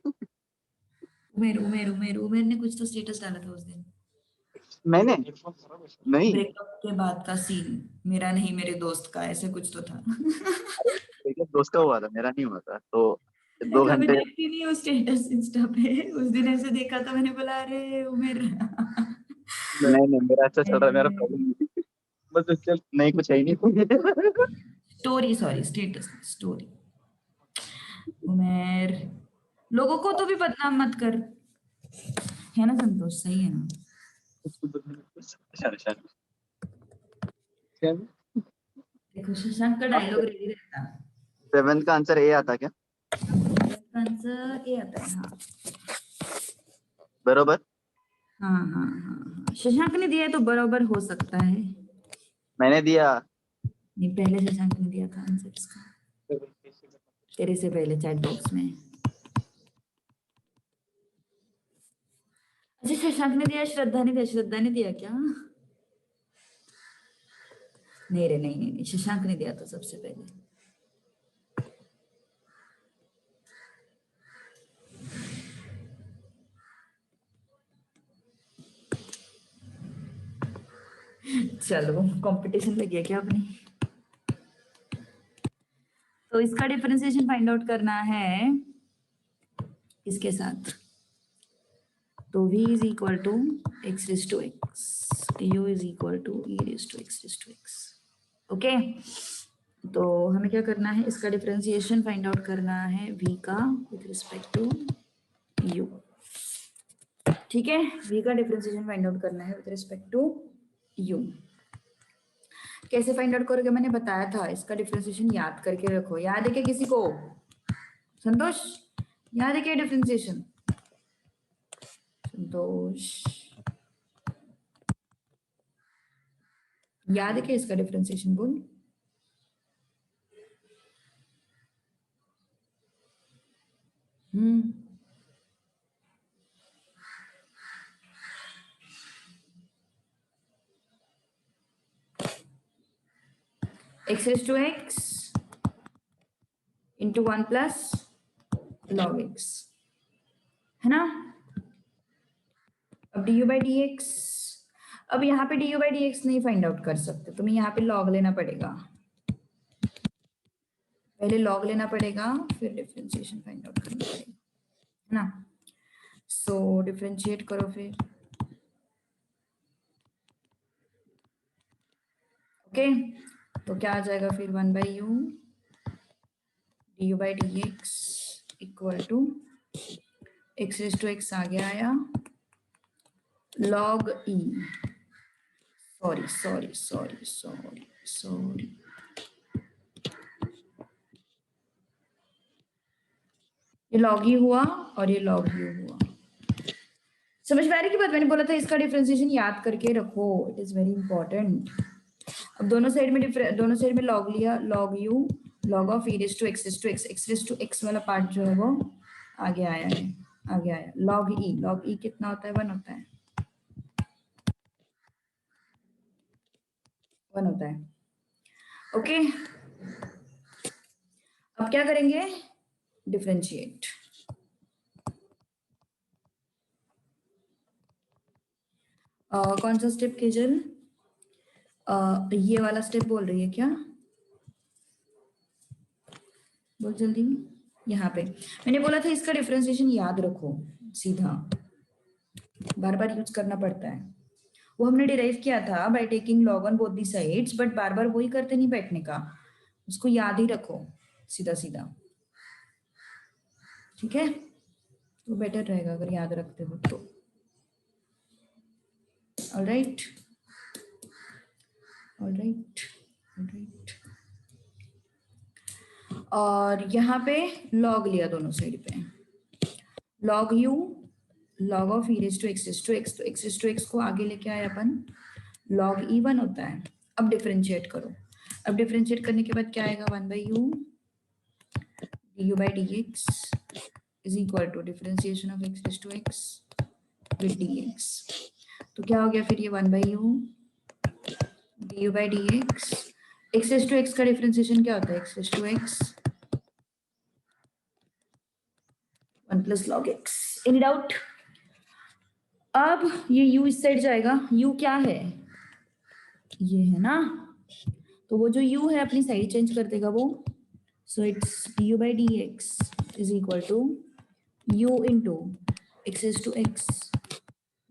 उमेर ने कुछ तो स्टेटस डाला था उस दिन. मैंने नहीं. ब्रेकअप के बाद का सीन. मेरा नहीं मेरे दोस्त का, ऐसे कुछ तो था. दोस्त का हुआ था, मेरा नहीं हुआ था. तो 2 घंटे देखती नहीं उस स्टेटस इंस्टा पे. उस दिन ऐसे देखा तो मैंने बोला अरे उमेर. नहीं मेरा अच्छा चल रहा है. मेरा प्रॉब्लम नहीं. बस चल नहीं कुछ है ही नहीं. Story sorry status story. उमेर लोगों को तो भी बदनाम मत कर, है ना संतोष? सही है ना? देखो शशांक का डायलॉग रेडी रहता. 7th का आंसर ए आता क्या? आंसर ए आता है. हाँ बरोबर. हाँ. शशांक ने दिया है तो बराबर हो सकता है. मैंने दिया. नहीं पहले शशांक ने दिया था आंसर इसका, तेरे से पहले चैट बॉक्स में. अच्छा शशांक ने दिया, श्रद्धा ने दिया. श्रद्धा ने दिया क्या? नहीं रे नहीं शशांक ने दिया था सबसे पहले. चलो कंपटीशन लग गया क्या अपनी? तो इसका डिफरेंशिएशन फाइंड आउट करना है इसके साथ. तो v is equal to x raised to x, u is equal to e raised to x. Okay तो हमें क्या करना है? इसका डिफरेंशिएशन फाइंड आउट करना है v का विद रिस्पेक्ट टू u. ठीक है, v का डिफरेंशिएशन फाइंड आउट करना है विद रिस्पेक्ट टू u. कैसे फाइंड आउट करोगे मैंने बताया था. इसका डिफरेंशिएशन याद करके रखो. याद है क्या किसी को? संतोष याद है क्या डिफरेंशिएशन? संतोष याद है क्या इसका डिफरेंशिएशन? बोल. x raised to x into 1 plus log x, है ना? अब du by dx. अब यहाँ पे du by dx नहीं फाइंड आउट कर सकते, तुम्हें यहाँ पे log लेना पड़ेगा. पहले log लेना पड़ेगा फिर डिफरेंशिएशन फाइंड आउट करना पड़ेगा, है ना? सो डिफरेंशिएट करो फिर. ओके तो क्या आ जाएगा फिर? 1 by u du by dx equal to x raised to x आगे आया log e. सॉरी ये log e हुआ और ये log u हुआ. समझ में आ रही की बात? मैंने बोला था इसका डिफरेंशिएशन याद करके रखो. It is very important. अब दोनों साइड में log लिया, log u log of e raised to x वाला पार्ट जो है वो आगे आया है, आगे आया। log e कितना होता है? 1 होता है, 1 होता है। ओके, अब क्या करेंगे? डिफरेंशिएट। कौन सा स्टेप केजल? ये वाला स्टेप बोल रही है क्या? बहुत जल्दी, यहाँ पे मैंने बोला था इसका डिफरेंशिएशन याद रखो, सीधा बार बार यूज करना पड़ता है। वो हमने डिराइव किया था by taking log on both the sides, but बार बार वही करते नहीं बैठने का, उसको याद ही रखो सीधा सीधा, ठीक है? तो बेटर रहेगा अगर याद रखते हो तो। Alright, alright, alright. और यहाँ पे लॉग लिया दोनों साइड पे, log u log of e raised to x raised to x, तो x raised to x को आगे लेके आए अपन, log e1 होता है। अब डिफरेंशिएट करो, अब डिफरेंशिएट करने के बाद क्या आएगा? 1 by u du by dx is equal to differentiation of x raised to x with dx। तो क्या हो गया फिर? ये 1 by u du by dx, x raised to x का डिफरेंशिएशन क्या होता है? x raised to x 1 plus log x। Any doubt? अब ये u इस साइड जाएगा, u क्या है? ये है ना, तो वो जो u है अपनी साइड चेंज कर देगा वो, so it's du by dx is equal to u into x raised to x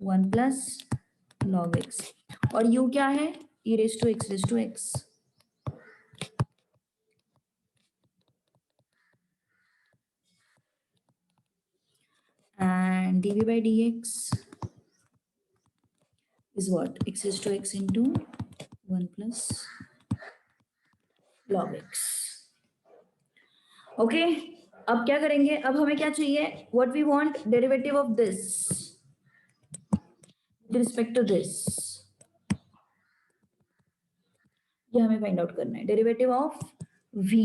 1 plus log x, और u क्या है? e raised to x raised to x। and dv by dx is what? x raised to x into 1 plus log x। Okay, अब क्या करेंगे? अब हमें क्या चाहिए? What we want? Derivative of this with respect to this, ये हमें find out करना है। Derivative of v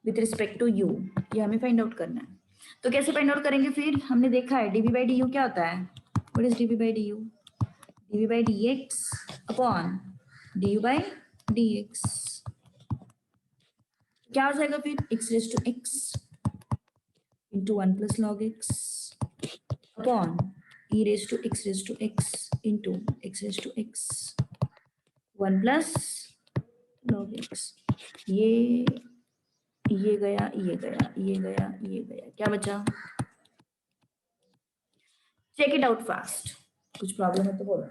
with respect to u, ये हमें फाइंड आउट करना है। तो कैसे फाइंड आउट करेंगे फिर? हमने देखा है dv by du क्या होता है? What is dv by du? dv by dx upon du by dx, क्या हो जाएगा फिर? x raised to x into 1 plus log x upon e raised to x into x raised to x 1 plus log x। ये गया, ये गया, ये गया, ये गया, क्या बचा? चेक इट आउट फास्ट, कुछ प्रॉब्लम है तो बोलो।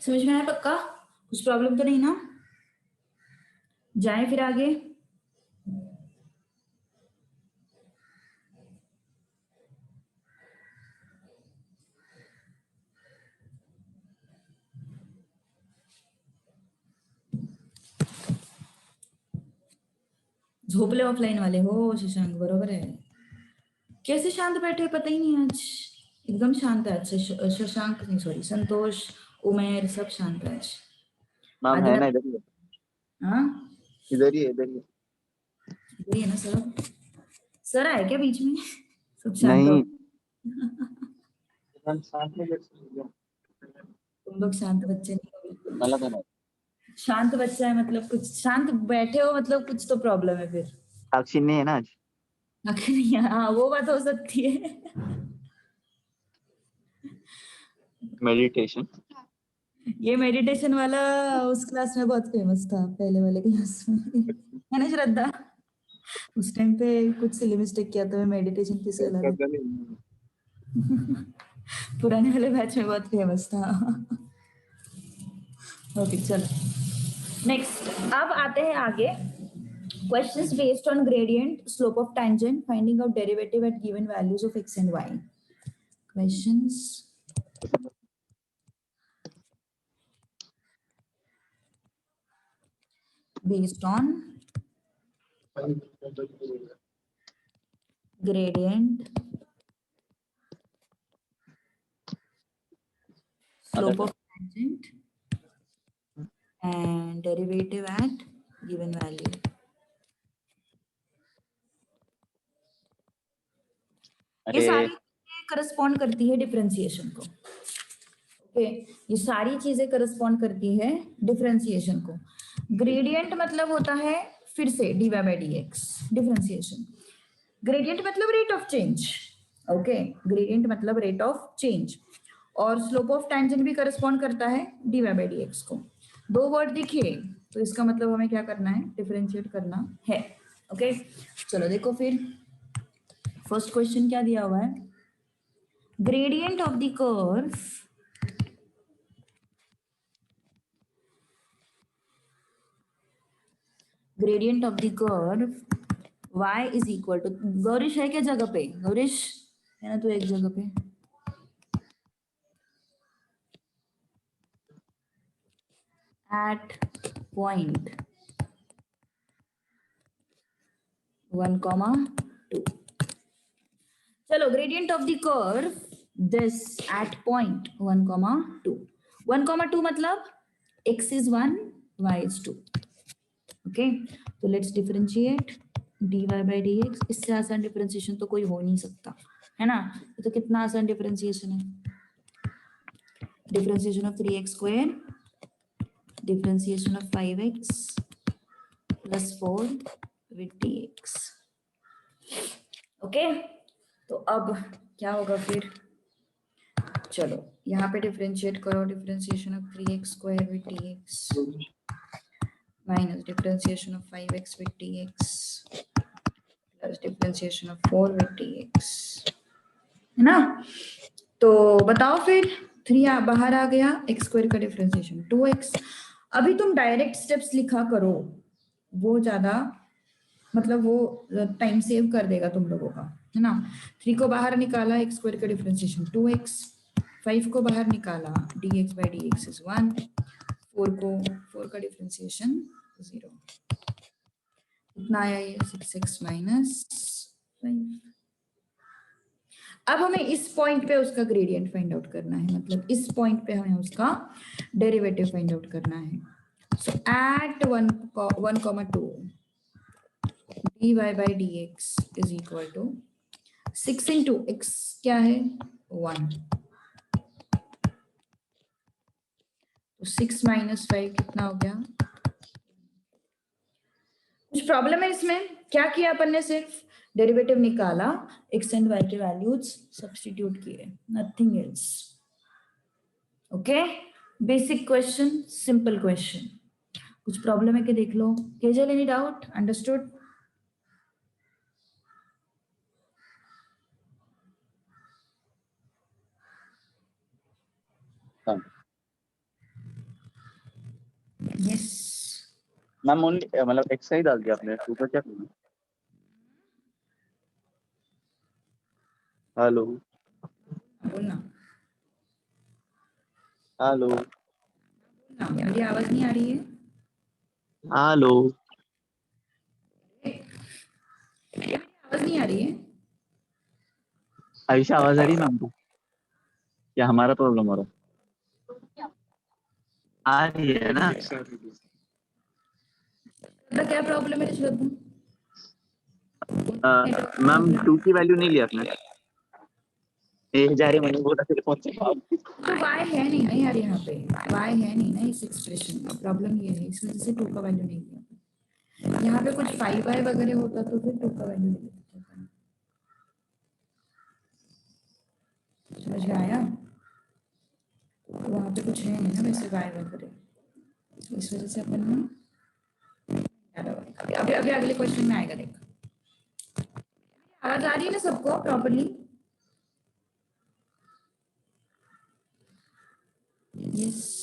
समझ में आया पक्का? कुछ प्रॉब्लम तो नहीं ना? जाए फिर आगे। झोपले ऑफलाइन वाले हो शशांक, बरोबर है। कैसे शांत बैठे पता ही नहीं, आज एकदम शांत है। आज शशांक नहीं, सॉरी, संतोष, उमेर सब शांत है आज। मैम है ना इधर ही है। हाँ, इधर ही है, इधर ही है। इधर ही है ना सर? सर आए क्या बीच में? सब शांत हो? नहीं तुम लोग शांत बच्चे नहीं हो बिल्कुल। गलत है ना। शांत बच्चा है मतलब कुछ, शांत बैठे हो मतलब कुछ तो प्रॉब्लम है फिर। साक्षी नहीं है ना आज। आखिर हाँ वो बात हो सकती है। मेडिटेशन। ये मेडिटेशन वाला उस क्लास में बहुत फेमस था, पहले वाले क्लास में, है ना श्रद्धा? उस टाइम पे कुछ सिली मिस्टेक किया तो मेडिटेशन किसे लगा। पुराने वाले बैच में बहुत फेमस था। ओके चलो नेक्स्ट, अब आते हैं आगे। Questions based on gradient, slope of tangent, finding out derivative eight given values of x and y। Questions based on gradient, slope of tangent and derivative at given value. ये सारी चीजें correspond करती है differentiation को। Okay, ये सारी चीजें correspond करती है डिफरेंशिएशन को। ग्रेडियंट मतलब होता है फिर से dy by dx, differentiation. Gradient मतलब rate of change. Okay, gradient मतलब रेट ऑफ चेंज, और स्लोप ऑफ टेंजेंट भी करस्पॉन्ड करता है dy by dx को। दो वर्ड दिखे तो इसका मतलब हमें क्या करना है, डिफरेंशिएट करना है। ओके चलो देखो फिर फर्स्ट क्वेश्चन क्या दिया हुआ है। Gradient of the curve gradient of the curve y is equal to, Gaurish है क्या जगह पे? गौरीश है ना तू एक जगह पे? at point 1,2। चलो gradient of the curve this at point 1,2। 1,2 मतलब x is 1, y is 2। Okay तो let's differentiate dy by dx। इससे आसान डिफरेंशिएशन तो कोई हो नहीं सकता, है ना? तो कितना आसान डिफरेंशिएशन है। Differentiation of 3x square, differentiation of 5x plus 4 with dx। Okay तो अब क्या होगा फिर, चलो यहाँ पे डिफरेंशिएट करो। Differentiation of 3x square with dx minus differentiation of 5x with dx plus differentiation of 4 with dx, है ना? तो बताओ फिर 3 बाहर आ गया, x स्क्वायर का डिफरेंशिएशन 2x। अभी तुम डायरेक्ट स्टेप्स लिखा करो, वो ज्यादा मतलब वो टाइम सेव कर देगा तुम लोगों का, है ना? 3 को बाहर निकाला, x स्क्वायर का डिफरेंशिएशन 2x, 5 को बाहर निकाला, dx by dx is 1, 4 का डिफरेंशिएशन 0। कितना आया ये 6x माइनस 5। अब हमें इस पॉइंट पे उसका ग्रेडियंट फाइंड आउट करना है, मतलब इस पॉइंट पे हमें उसका डेरिवेटिव फाइंड आउट करना है। सो eight 1,2 dy by dx is equal to 6 into x क्या है 1, तो 6 minus 5 कितना हो गया। कुछ प्रॉब्लम है इसमें? क्या किया अपन ने, सिर्फ डेरिवेटिव निकाला, x एंड y के वैल्यूज सब्स्टिट्यूट किए, nothing else. Okay basic question, simple question. कुछ प्रॉब्लम है कि देख लो। Kajal any doubt? Understood? Yes ma'am only मतलब एक्सरसाइज डाल दिया आपने, ऊपर क्या करना। हेलो बोलना, हेलो मेरी आवाज नहीं आ रही है? हेलो आवाज नहीं आ रही है? आयशा आवाज आ रही है मैम को? क्या हमारा प्रॉब्लम हो रहा है? आ रही है ना? तो क्या प्रॉब्लम है श्रद्धा? मैम 2 की वैल्यू नहीं लिया आपने। ये जा रही मैंने बोला तेरे फोन से। तो y है नहीं ना यार, यहाँ पे y है नहीं ना इस एक्सप्रेशन का। प्रॉब्लम ये है, इस वजह से 2 का वैल्यू नहीं लिया। यहाँ पे कुछ 5y वगैरह होता तो फिर 2 का वैल्यू ले लेते अपन। समझ में आया? वहाँ पे कुछ है नहीं ना वैसे y वगैरह, तो इस वजह से अपन ने अभी अभी अगले क्वेश्चन में आएगा, देख। आवाज आ रही है ना सबको properly? Yes.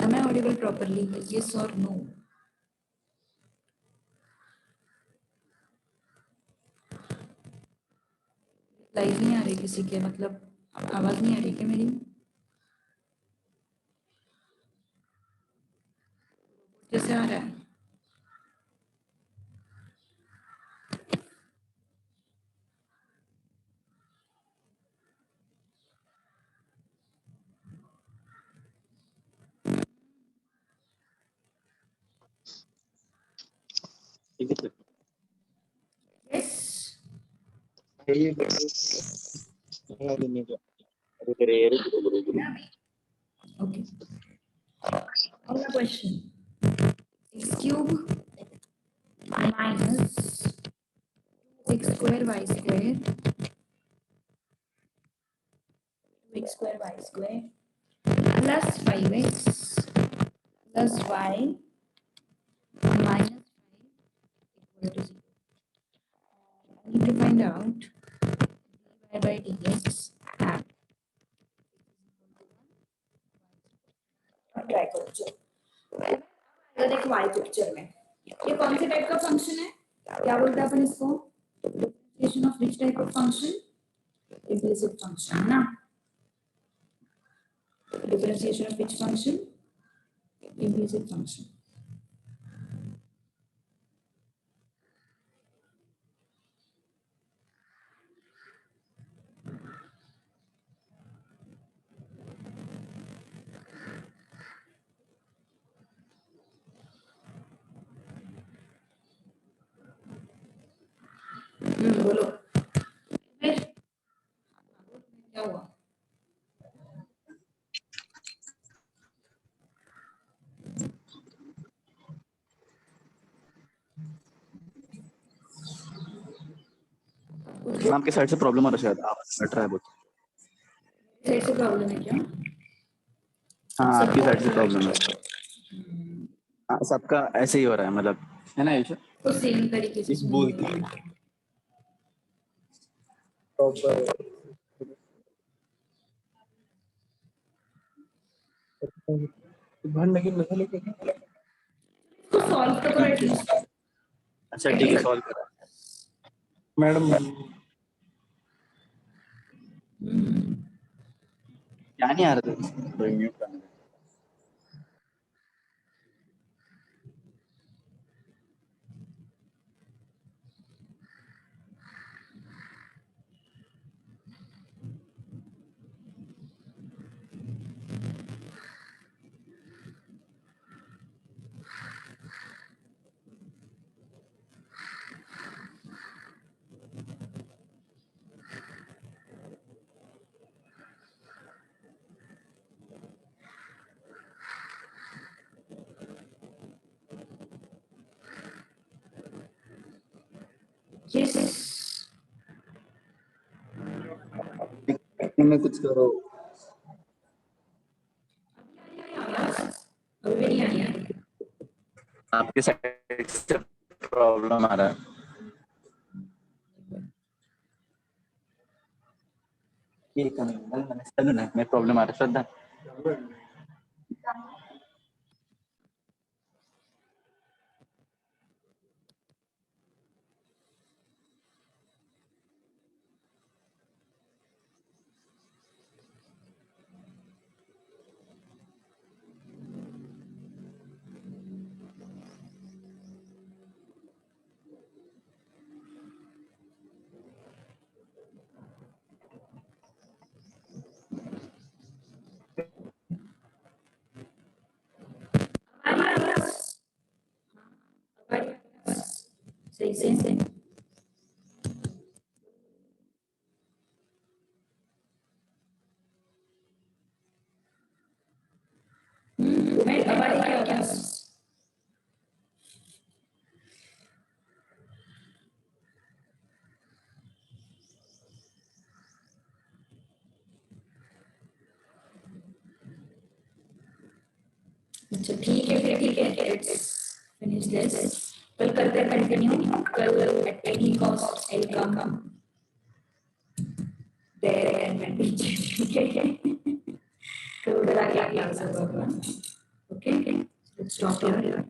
Am I audible properly? Yes or no? Live नहीं आ रही किसी के, मतलब आवाज नहीं आ रही क्या मेरी? कैसे आ रहा है? ठीक है सर। यस। अरे तेरे ये ओके, अगला question. x cube minus x square y square, x square y square plus 5x plus y minus 5 equal to 0. I need to find out dy by dx and try करो। चलो देखो y picture में ये कौन से type का function है, क्या बोलते हैं अपन इसको? Differentiation of which type of function? Implicit function है ना। Differentiation of which function? Implicit function. बोलो फिर क्या हुआ? मैम आपके साइड से प्रॉब्लम आ रहा है, शायद आवाज कट रहा है बहुत। साइड से प्रॉब्लम है क्या? हाँ आपकी साइड से प्रॉब्लम है। हाँ सबका ऐसे ही हो रहा है, मतलब है ना ईशा? तो सेम तरीके से सुनिए। तो सॉल्व तो करो एटलीस्ट। अच्छा ठीक है, सॉल्व करा मैडम। क्या नहीं आ रहा था तो म्यूट करना। यस। में कुछ करो। अभी भी नहीं आई है। आपके साइड से प्रॉब्लम आ रहा है। एक मिनट में प्रॉब्लम आ रहा है श्रद्धा। सही से मैं अब क्या होता है अच्छा ठीक है फिर ठीक है लेट्स फिनिश दिस कल करते हैं कंटिन्यू कल at any cost I come there and ठीक है तो उधर आके क्लास होगा ओके लेट्स स्टॉप हियर